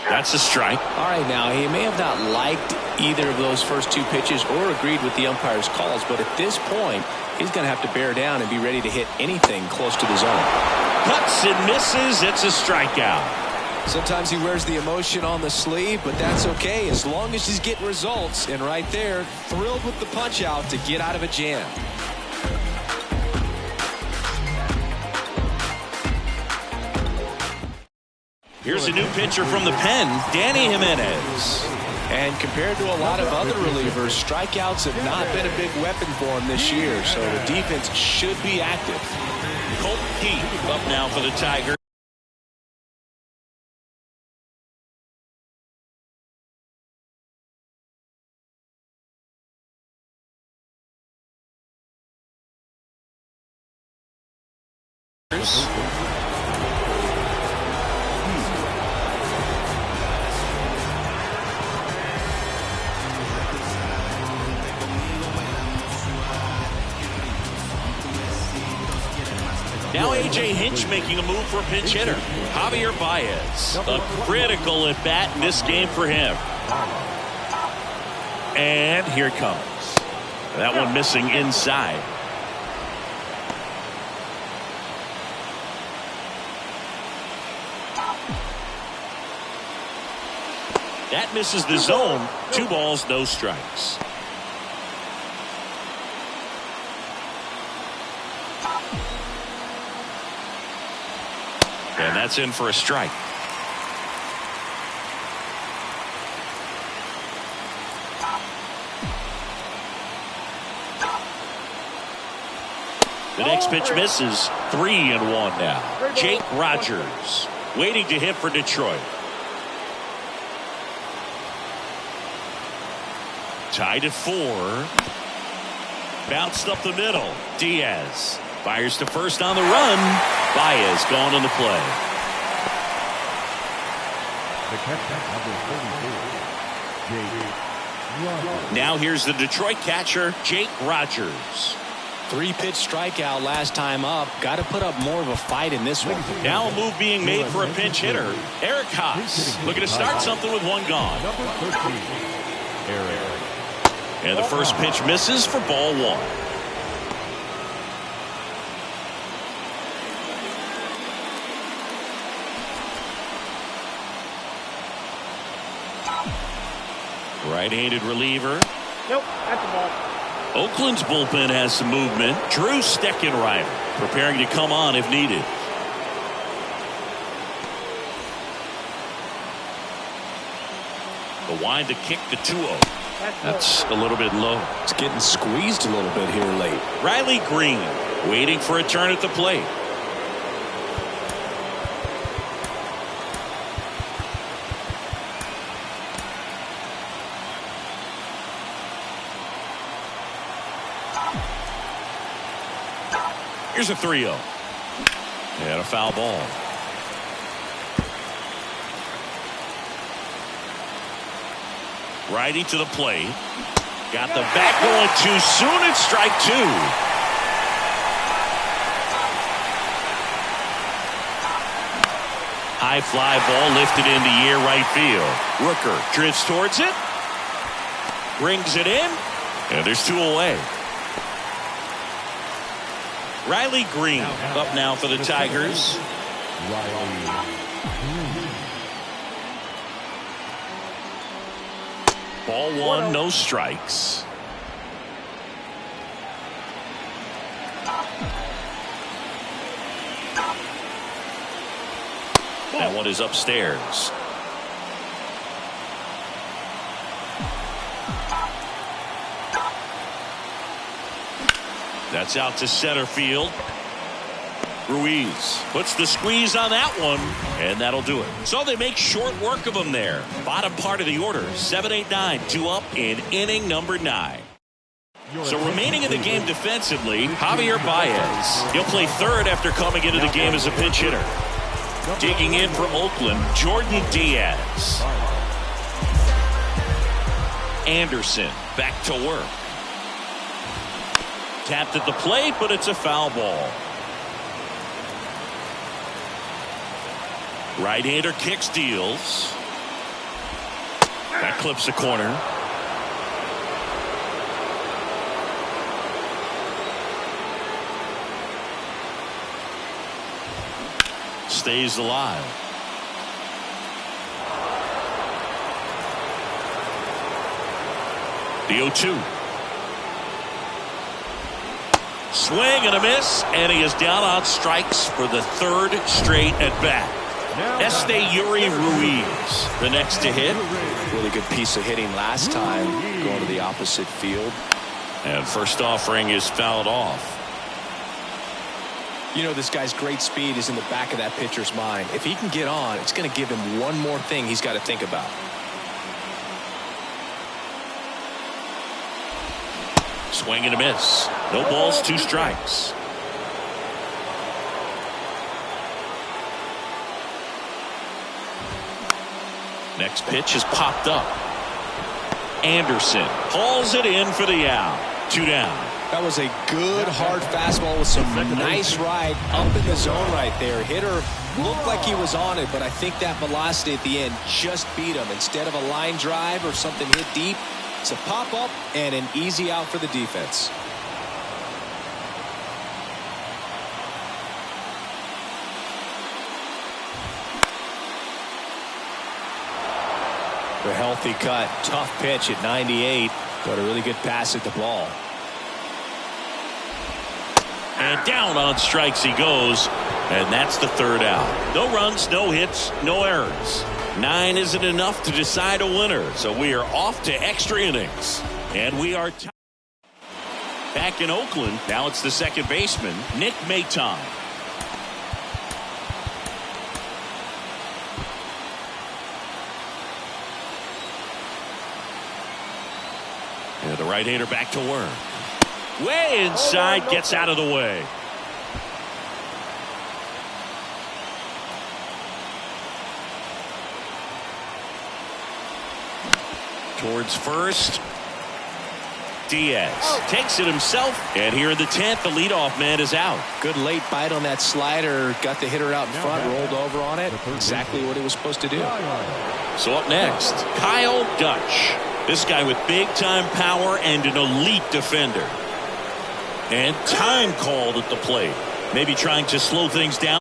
That's a strike. All right, now he may have not liked either of those first two pitches or agreed with the umpire's calls, but at this point he's going to have to bear down and be ready to hit anything close to the zone. Cuts and misses. It's a strikeout. Sometimes he wears the emotion on the sleeve, but that's okay as long as he's getting results. And right there, thrilled with the punch out to get out of a jam. Here's a new pitcher from the pen, Danny Jimenez. And compared to a lot of other relievers, strikeouts have not been a big weapon for him this year, so the defense should be active. Colt Keith up now for the Tigers. Now A.J. Hinch making a move for a pinch hitter. Javier Baez. A critical at bat in this game for him. And here it comes. That one missing inside. That misses the zone. 2 balls, no strikes. And that's in for a strike. The next pitch misses. 3-1 now. Jake Rogers waiting to hit for Detroit. Tied at 4. Bounced up the middle. Diaz fires to first on the run. Baez gone on the play. The catcher, number 34, Jake Rogers. Now here's the Detroit catcher, Jake Rogers. 3-pitch strikeout last time up. Got to put up more of a fight in this one. Now a move being made for a pinch hitter, Eric Haas. Looking to start something with 1 gone. Number 13, Eric. And the first pitch misses for ball 1. Right-handed reliever. Nope, that's a ball. Oakland's bullpen has some movement. Drew Steckenrider preparing to come on if needed. The wind to kick the 2-0. That's a little bit low. It's getting squeezed a little bit here late. Riley Green waiting for a turn at the plate. Here's a 3-0. And a foul ball. Righty to the plate. Got the bat going too soon. It's strike 2. High fly ball lifted into near right field. Rooker drifts towards it. Brings it in. And there's 2 away. Riley Green up now for the Tigers. Ball 1, no strikes. That one is upstairs. That's out to center field. Ruiz puts the squeeze on that one, and that'll do it. So they make short work of them there. Bottom part of the order, 7-8-9, 2 up in inning number 9. So remaining in the game defensively, Javier Baez. He'll play third after coming into the game as a pinch hitter. Digging in for Oakland, Jordan Diaz. Anderson back to work. Tapped at the plate, but it's a foul ball. Right-hander kicks, deals. That clips the corner. Stays alive. The 0-2. Swing and a miss, and he is down on strikes for the third straight at bat. Esteury Ruiz, the next to hit. Really good piece of hitting last time, going to the opposite field. And first offering is fouled off. You know, this guy's great speed is in the back of that pitcher's mind. If he can get on, it's going to give him one more thing he's got to think about. Swing and a miss. No balls, 2 strikes. Next pitch is popped up. Anderson hauls it in for the out. 2 down. That was a good hard fastball with some nice ride up in the zone right there. Hitter looked like he was on it, but I think that velocity at the end just beat him. Instead of a line drive or something hit deep, it's a pop up and an easy out for the defense. A healthy cut, tough pitch at 98, but a really good pass at the ball. And down on strikes he goes, and that's the third out. No runs, no hits, no errors. 9 isn't enough to decide a winner, so we are off to extra innings. And we are back in Oakland. Now it's the second baseman, Nick Maton. And the right-hander back to work. Way inside, gets out of the way. Towards first. Diaz takes it himself, and here in the 10th, the leadoff man is out. Good late bite on that slider, got the hitter out in front, rolled over on it. Exactly what he was supposed to do. So up next, Kyle Dutch. This guy with big-time power and an elite defender. And time called at the plate. Maybe trying to slow things down.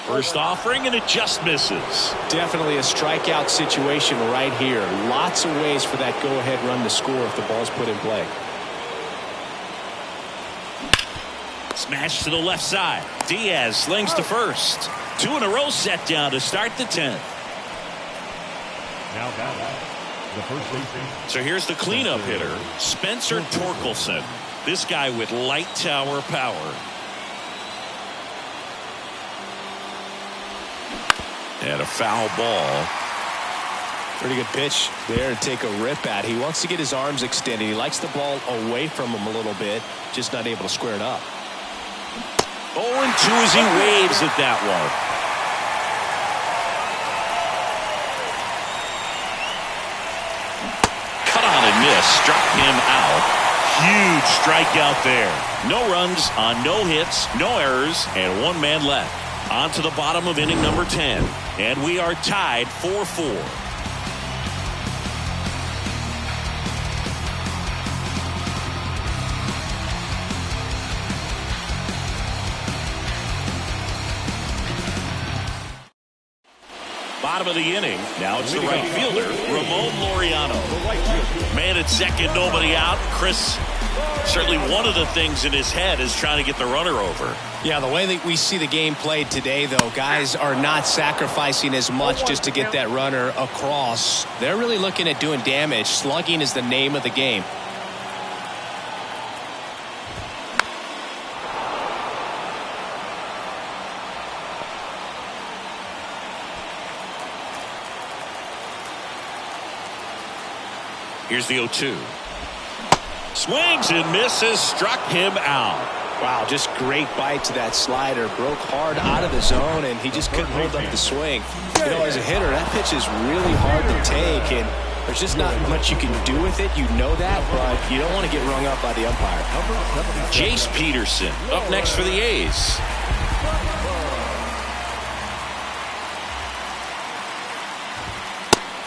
First offering, and it just misses. Definitely a strikeout situation right here. Lots of ways for that go-ahead run to score if the ball's put in play. Smash to the left side. Diaz slings to first. 2 in a row set down to start the 10th. Now the first baseman. So here's the cleanup hitter, Spencer Torkelson. This guy with light tower power. And a foul ball. Pretty good pitch there to take a rip at. He wants to get his arms extended. He likes the ball away from him a little bit, just not able to square it up. 0-2 as he waves at that one. Cut on and miss, struck him out. Huge strikeout there. No runs on no hits, no errors, and 1 man left. On to the bottom of inning number 10. And we are tied 4-4. Bottom of the inning. Now it's the right fielder, Ramon Laureano. Man at second, nobody out. Chris, certainly one of the things in his head is trying to get the runner over. Yeah, the way that we see the game played today, though, guys are not sacrificing as much just to get that runner across. They're really looking at doing damage. Slugging is the name of the game. Here's the 0-2. Swings and misses, struck him out. Wow, just great bite to that slider. Broke hard out of the zone, and he just couldn't hold up the swing. You know, as a hitter, that pitch is really hard to take, and there's just not much you can do with it. You know that, but you don't want to get rung up by the umpire. Jace Peterson up next for the A's.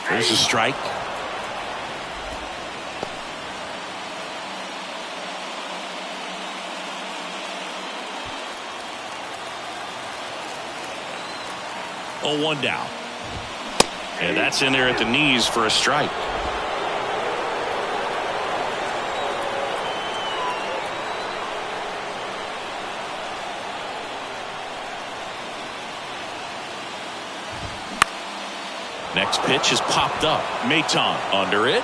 There's a strike. Oh, 1 down. And that's in there at the knees for a strike. Next pitch is popped up. Maton under it.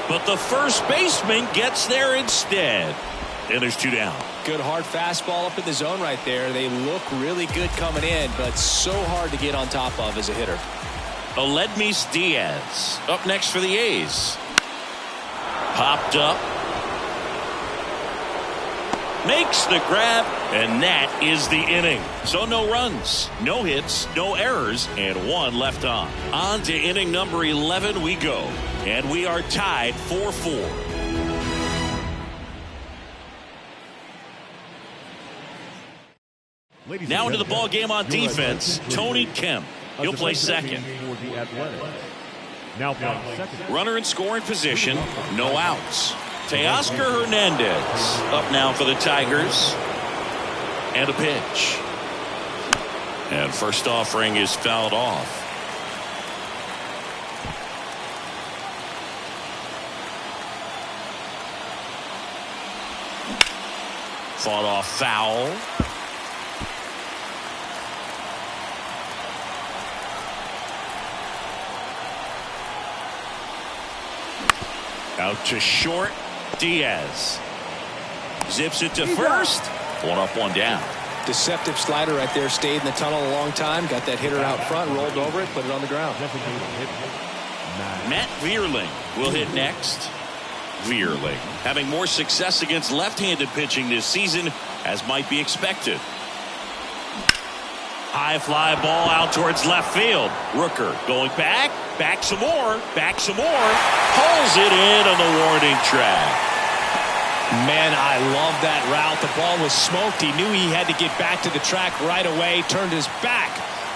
But the first baseman gets there instead. And there's 2 down. Good hard fastball up in the zone right there. They look really good coming in, but so hard to get on top of as a hitter. Aledmys Diaz up next for the A's. Popped up. Makes the grab, and that is the inning. So no runs, no hits, no errors, and 1 left on. On to inning number 11 we go, and we are tied 4-4. Now into the ball game on defense, Tony Kemp. He'll play second. Now playing second. Runner in scoring position, no outs. Teoscar Hernandez up now for the Tigers. And a pitch. And first offering is fouled off. Fought off foul. Out to short. Diaz zips it to first. 1 up, 1 down. Deceptive slider right there. Stayed in the tunnel a long time. Got that hitter out front. Rolled over it. Put it on the ground. Matt Vierling will hit next. Vierling having more success against left-handed pitching this season, as might be expected. High fly ball out towards left field. Rooker going back some more, pulls it in on the warning track. Man, I love that route. The ball was smoked. He knew he had to get back to the track right away. Turned his back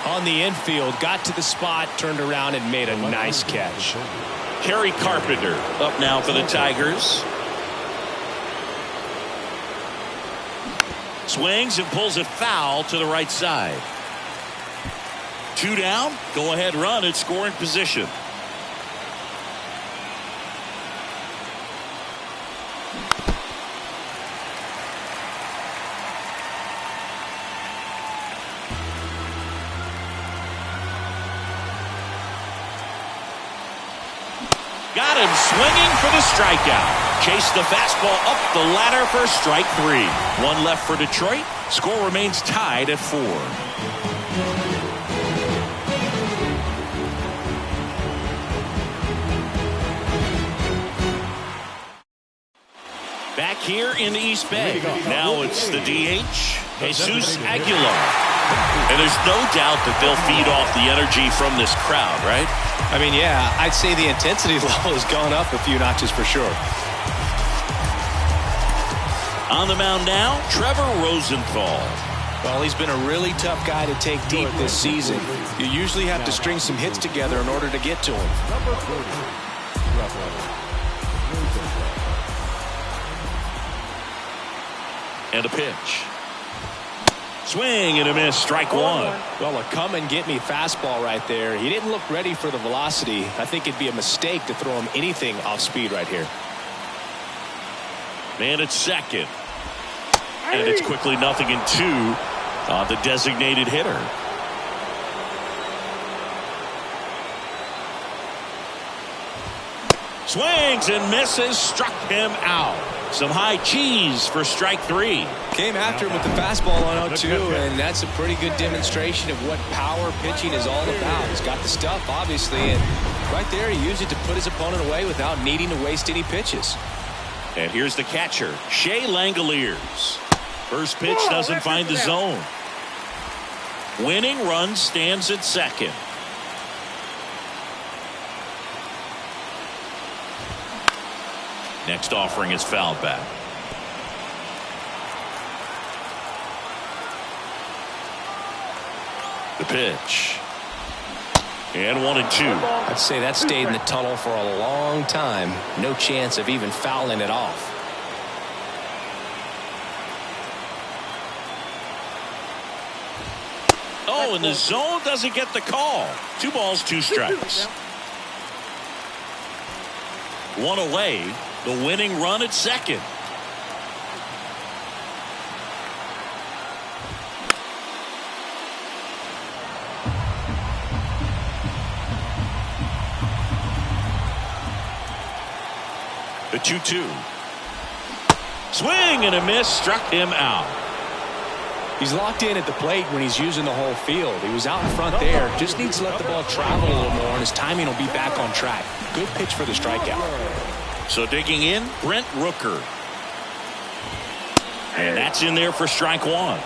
on the infield, got to the spot, turned around and made a nice catch. Kerry Carpenter up now for the Tigers. Swings and pulls it foul to the right side. 2 down, go ahead run at scoring position. Got him swinging for the strikeout. Chased the fastball up the ladder for strike 3. 1 left for Detroit. Score remains tied at 4. Back here in the East Bay. Now it's the DH, Jesus Aguilar. And there's no doubt that they'll feed off the energy from this crowd, right? I mean, yeah, I'd say the intensity level has gone up a few notches for sure. On the mound now, Trevor Rosenthal. Well, he's been a really tough guy to take deep this season. You usually have to string some hits together in order to get to him. And a pitch. Swing and a miss, strike 1. Well, a come and get me fastball right there. He didn't look ready for the velocity. I think it'd be a mistake to throw him anything off speed right here. Man at second. And it's quickly 0-2 on the designated hitter. Swings and misses, struck him out. Some high cheese for strike 3. Came after him with the fastball on 0-2, and that's a pretty good demonstration of what power pitching is all about. He's got the stuff, obviously, and Right there, he used it to put his opponent away without needing to waste any pitches. And here's the catcher, Shea Langoliers. First pitch doesn't find the zone. Winning run stands at second. Next offering is fouled back. The pitch. And 1-2. I'd say that stayed in the tunnel for a long time. No chance of even fouling it off. Oh, and the zone doesn't get the call. 2 balls, 2 strikes. One away. The winning run at second. The 2-2. Swing and a miss, struck him out. He's locked in at the plate when he's using the whole field. He was out in front there. Just needs to let the ball travel a little more, and his timing will be back on track. Good pitch for the strikeout. So digging in, Brent Rooker. And that's in there for strike 1.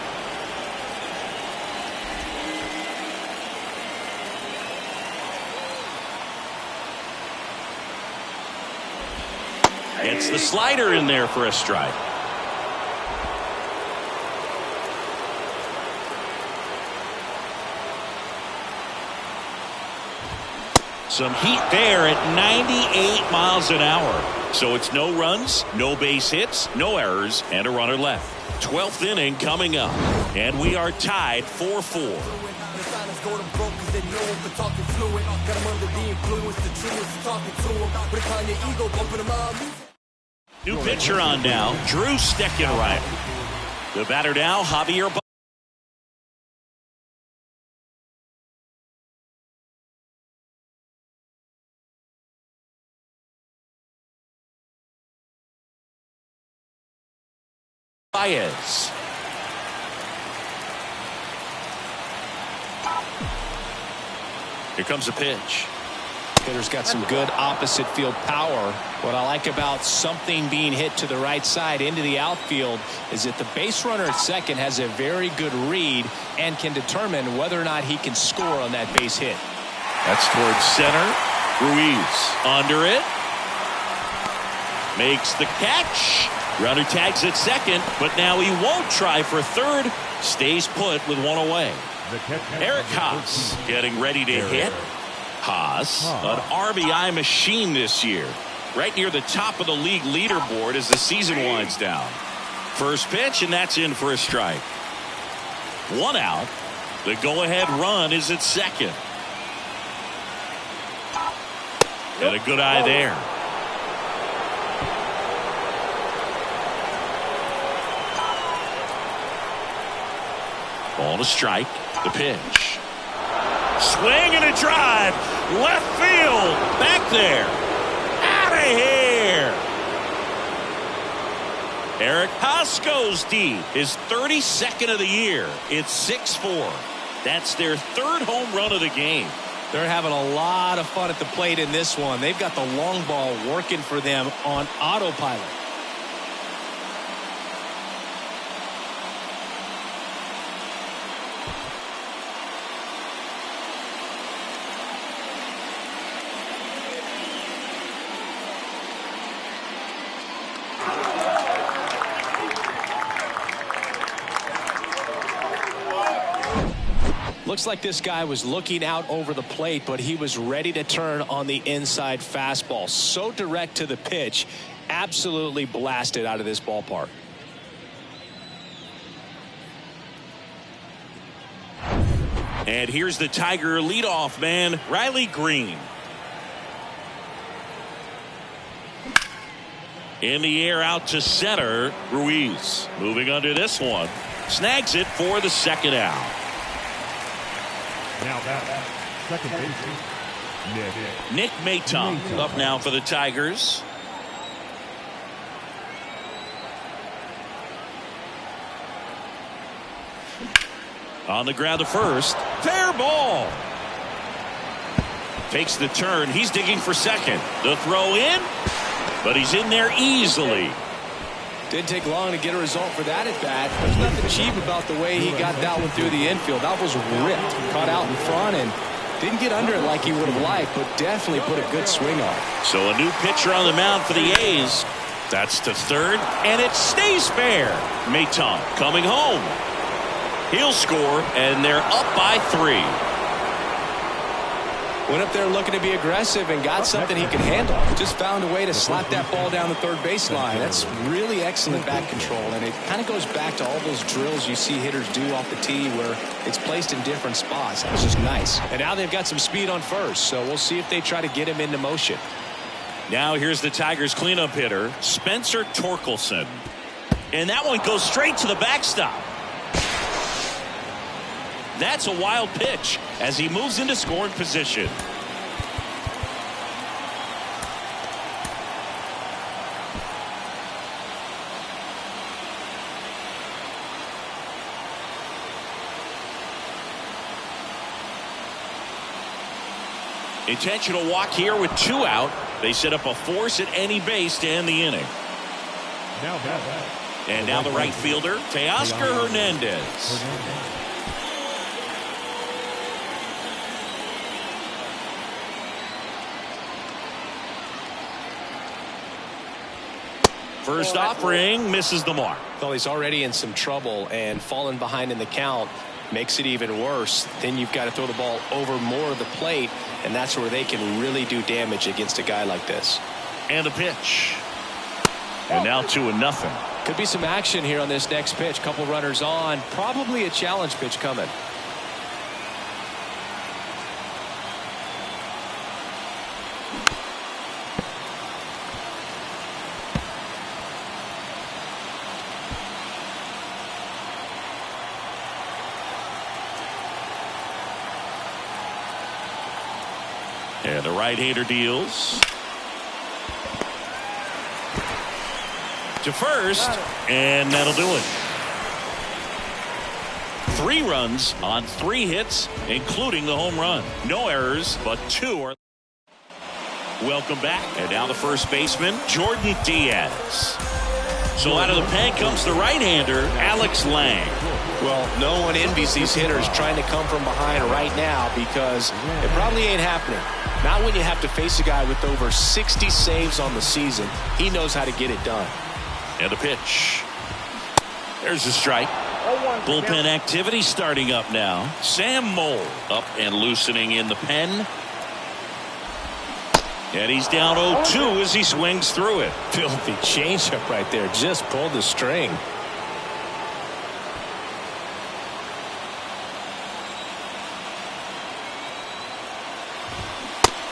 It's the slider in there for a strike. Some heat there at 98 miles an hour. So it's no runs, no base hits, no errors, and a runner left. 12th inning coming up. And we are tied 4-4. New pitcher on now, Drew Steckenrider. The batter now, Javier Baez. Here comes a pitch. Hitter's got some good opposite field power. What I like about something being hit to the right side into the outfield is that the base runner at second has a very good read and can determine whether or not he can score on that base hit. That's towards center. Ruiz under it. Makes the catch. Runner tags at second, but now he won't try for third. Stays put with one away. Eric Haas getting ready to hit. Haas, an RBI machine this year. Right near the top of the league leaderboard as the season winds down. First pitch, and that's in for a strike. 1 out. The go-ahead run is at second. And a good eye there. Ball to strike. The pitch. Swing and a drive. Left field. Back there. Out of here. Eric Haas goes deep. His 32nd of the year. It's 6-4. That's their 3rd home run of the game. They're having a lot of fun at the plate in this one. They've got the long ball working for them on autopilot. Looks like this guy was looking out over the plate, but he was ready to turn on the inside fastball. So direct to the pitch, absolutely blasted out of this ballpark. And here's the Tiger leadoff man, Riley Green. In the air out to center, Ruiz. Moving under this one. Snags it for the second out. Now that second baseman, Nick Maton up now for the Tigers. On the ground to first. Fair ball. Takes the turn. He's digging for second. The throw in, but he's in there easily. Didn't take long to get a result for that at bat. There's nothing cheap about the way he got that one through the infield. That was ripped. Caught out in front and didn't get under it like he would have liked, but definitely put a good swing on it. So a new pitcher on the mound for the A's. That's to third, and it stays fair. Maton coming home. He'll score, and they're up by 3. Went up there looking to be aggressive and got something he could handle. Just found a way to slap that ball down the third baseline. That's really excellent bat control, and it kind of goes back to all those drills you see hitters do off the tee where it's placed in different spots. That was just nice. And now they've got some speed on first, so we'll see if they try to get him into motion. Now here's the Tigers cleanup hitter, Spencer Torkelson. And that one goes straight to the backstop. That's a wild pitch as he moves into scoring position. Intentional walk here with 2 out. They set up a force at any base to end the inning. And now the right fielder, Teoscar Hernandez. First offering misses the mark. Well, he's already in some trouble, and falling behind in the count makes it even worse. Then you've got to throw the ball over more of the plate, and that's where they can really do damage against a guy like this. And a pitch. And now 2-0. Could be some action here on this next pitch. Couple runners on. Probably a challenge pitch coming. And the right-hander deals to first, and that'll do it. 3 runs on 3 hits, including the home run. No errors, but 2 are. Welcome back. And now the first baseman, Jordan Diaz. So out of the pen comes the right-hander, Alex Lang. Well, no one envies these hitters trying to come from behind right now because it probably ain't happening. Not when you have to face a guy with over 60 saves on the season. He knows how to get it done. And a pitch. There's a strike. Bullpen activity starting up now. Sam Moll up and loosening in the pen. And he's down 0-2 as he swings through it. Filthy changeup right there. Just pulled the string.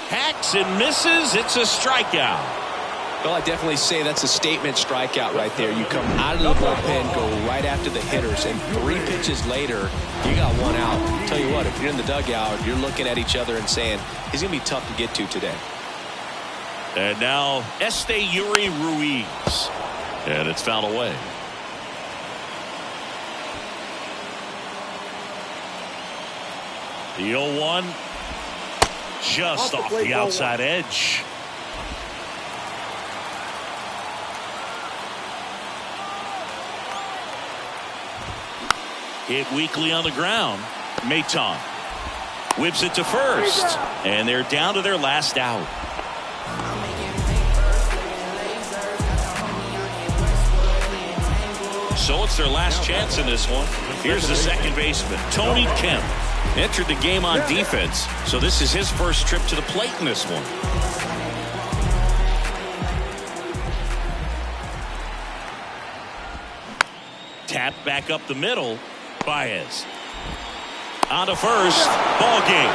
Hacks and misses. It's a strikeout. Well, I definitely say that's a statement strikeout right there. You come out of the bullpen, go right after the hitters, and 3 pitches later, you got 1 out. I'll tell you what, if you're in the dugout, you're looking at each other and saying, he's going to be tough to get to today. And now Esteury Ruiz. And it's fouled away. The 0-1 just off the outside edge. Hit weakly on the ground. Maton whips it to first. And they're down to their last out. So it's their last chance in this one. Here's the second baseman, Tony Kemp. Entered the game on defense, so this is his first trip to the plate in this one. Tap back up the middle. Baez on to first. Ball game.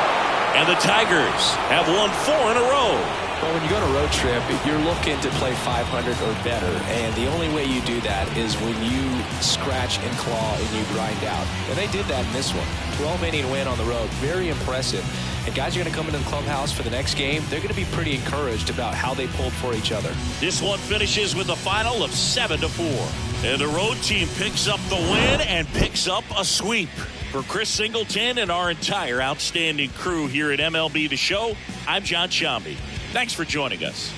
And the Tigers have won 4 in a row. Well, when you go on a road trip, you're looking to play 500 or better, and the only way you do that is when you scratch and claw and you grind out. And they did that in this one. 12-inning win on the road. Very impressive. And guys are going to come into the clubhouse for the next game. They're going to be pretty encouraged about how they pulled for each other. This one finishes with a final of 7-4. And the road team picks up the win and picks up a sweep. For Chris Singleton and our entire outstanding crew here at MLB The Show, I'm John Sciambi. Thanks for joining us.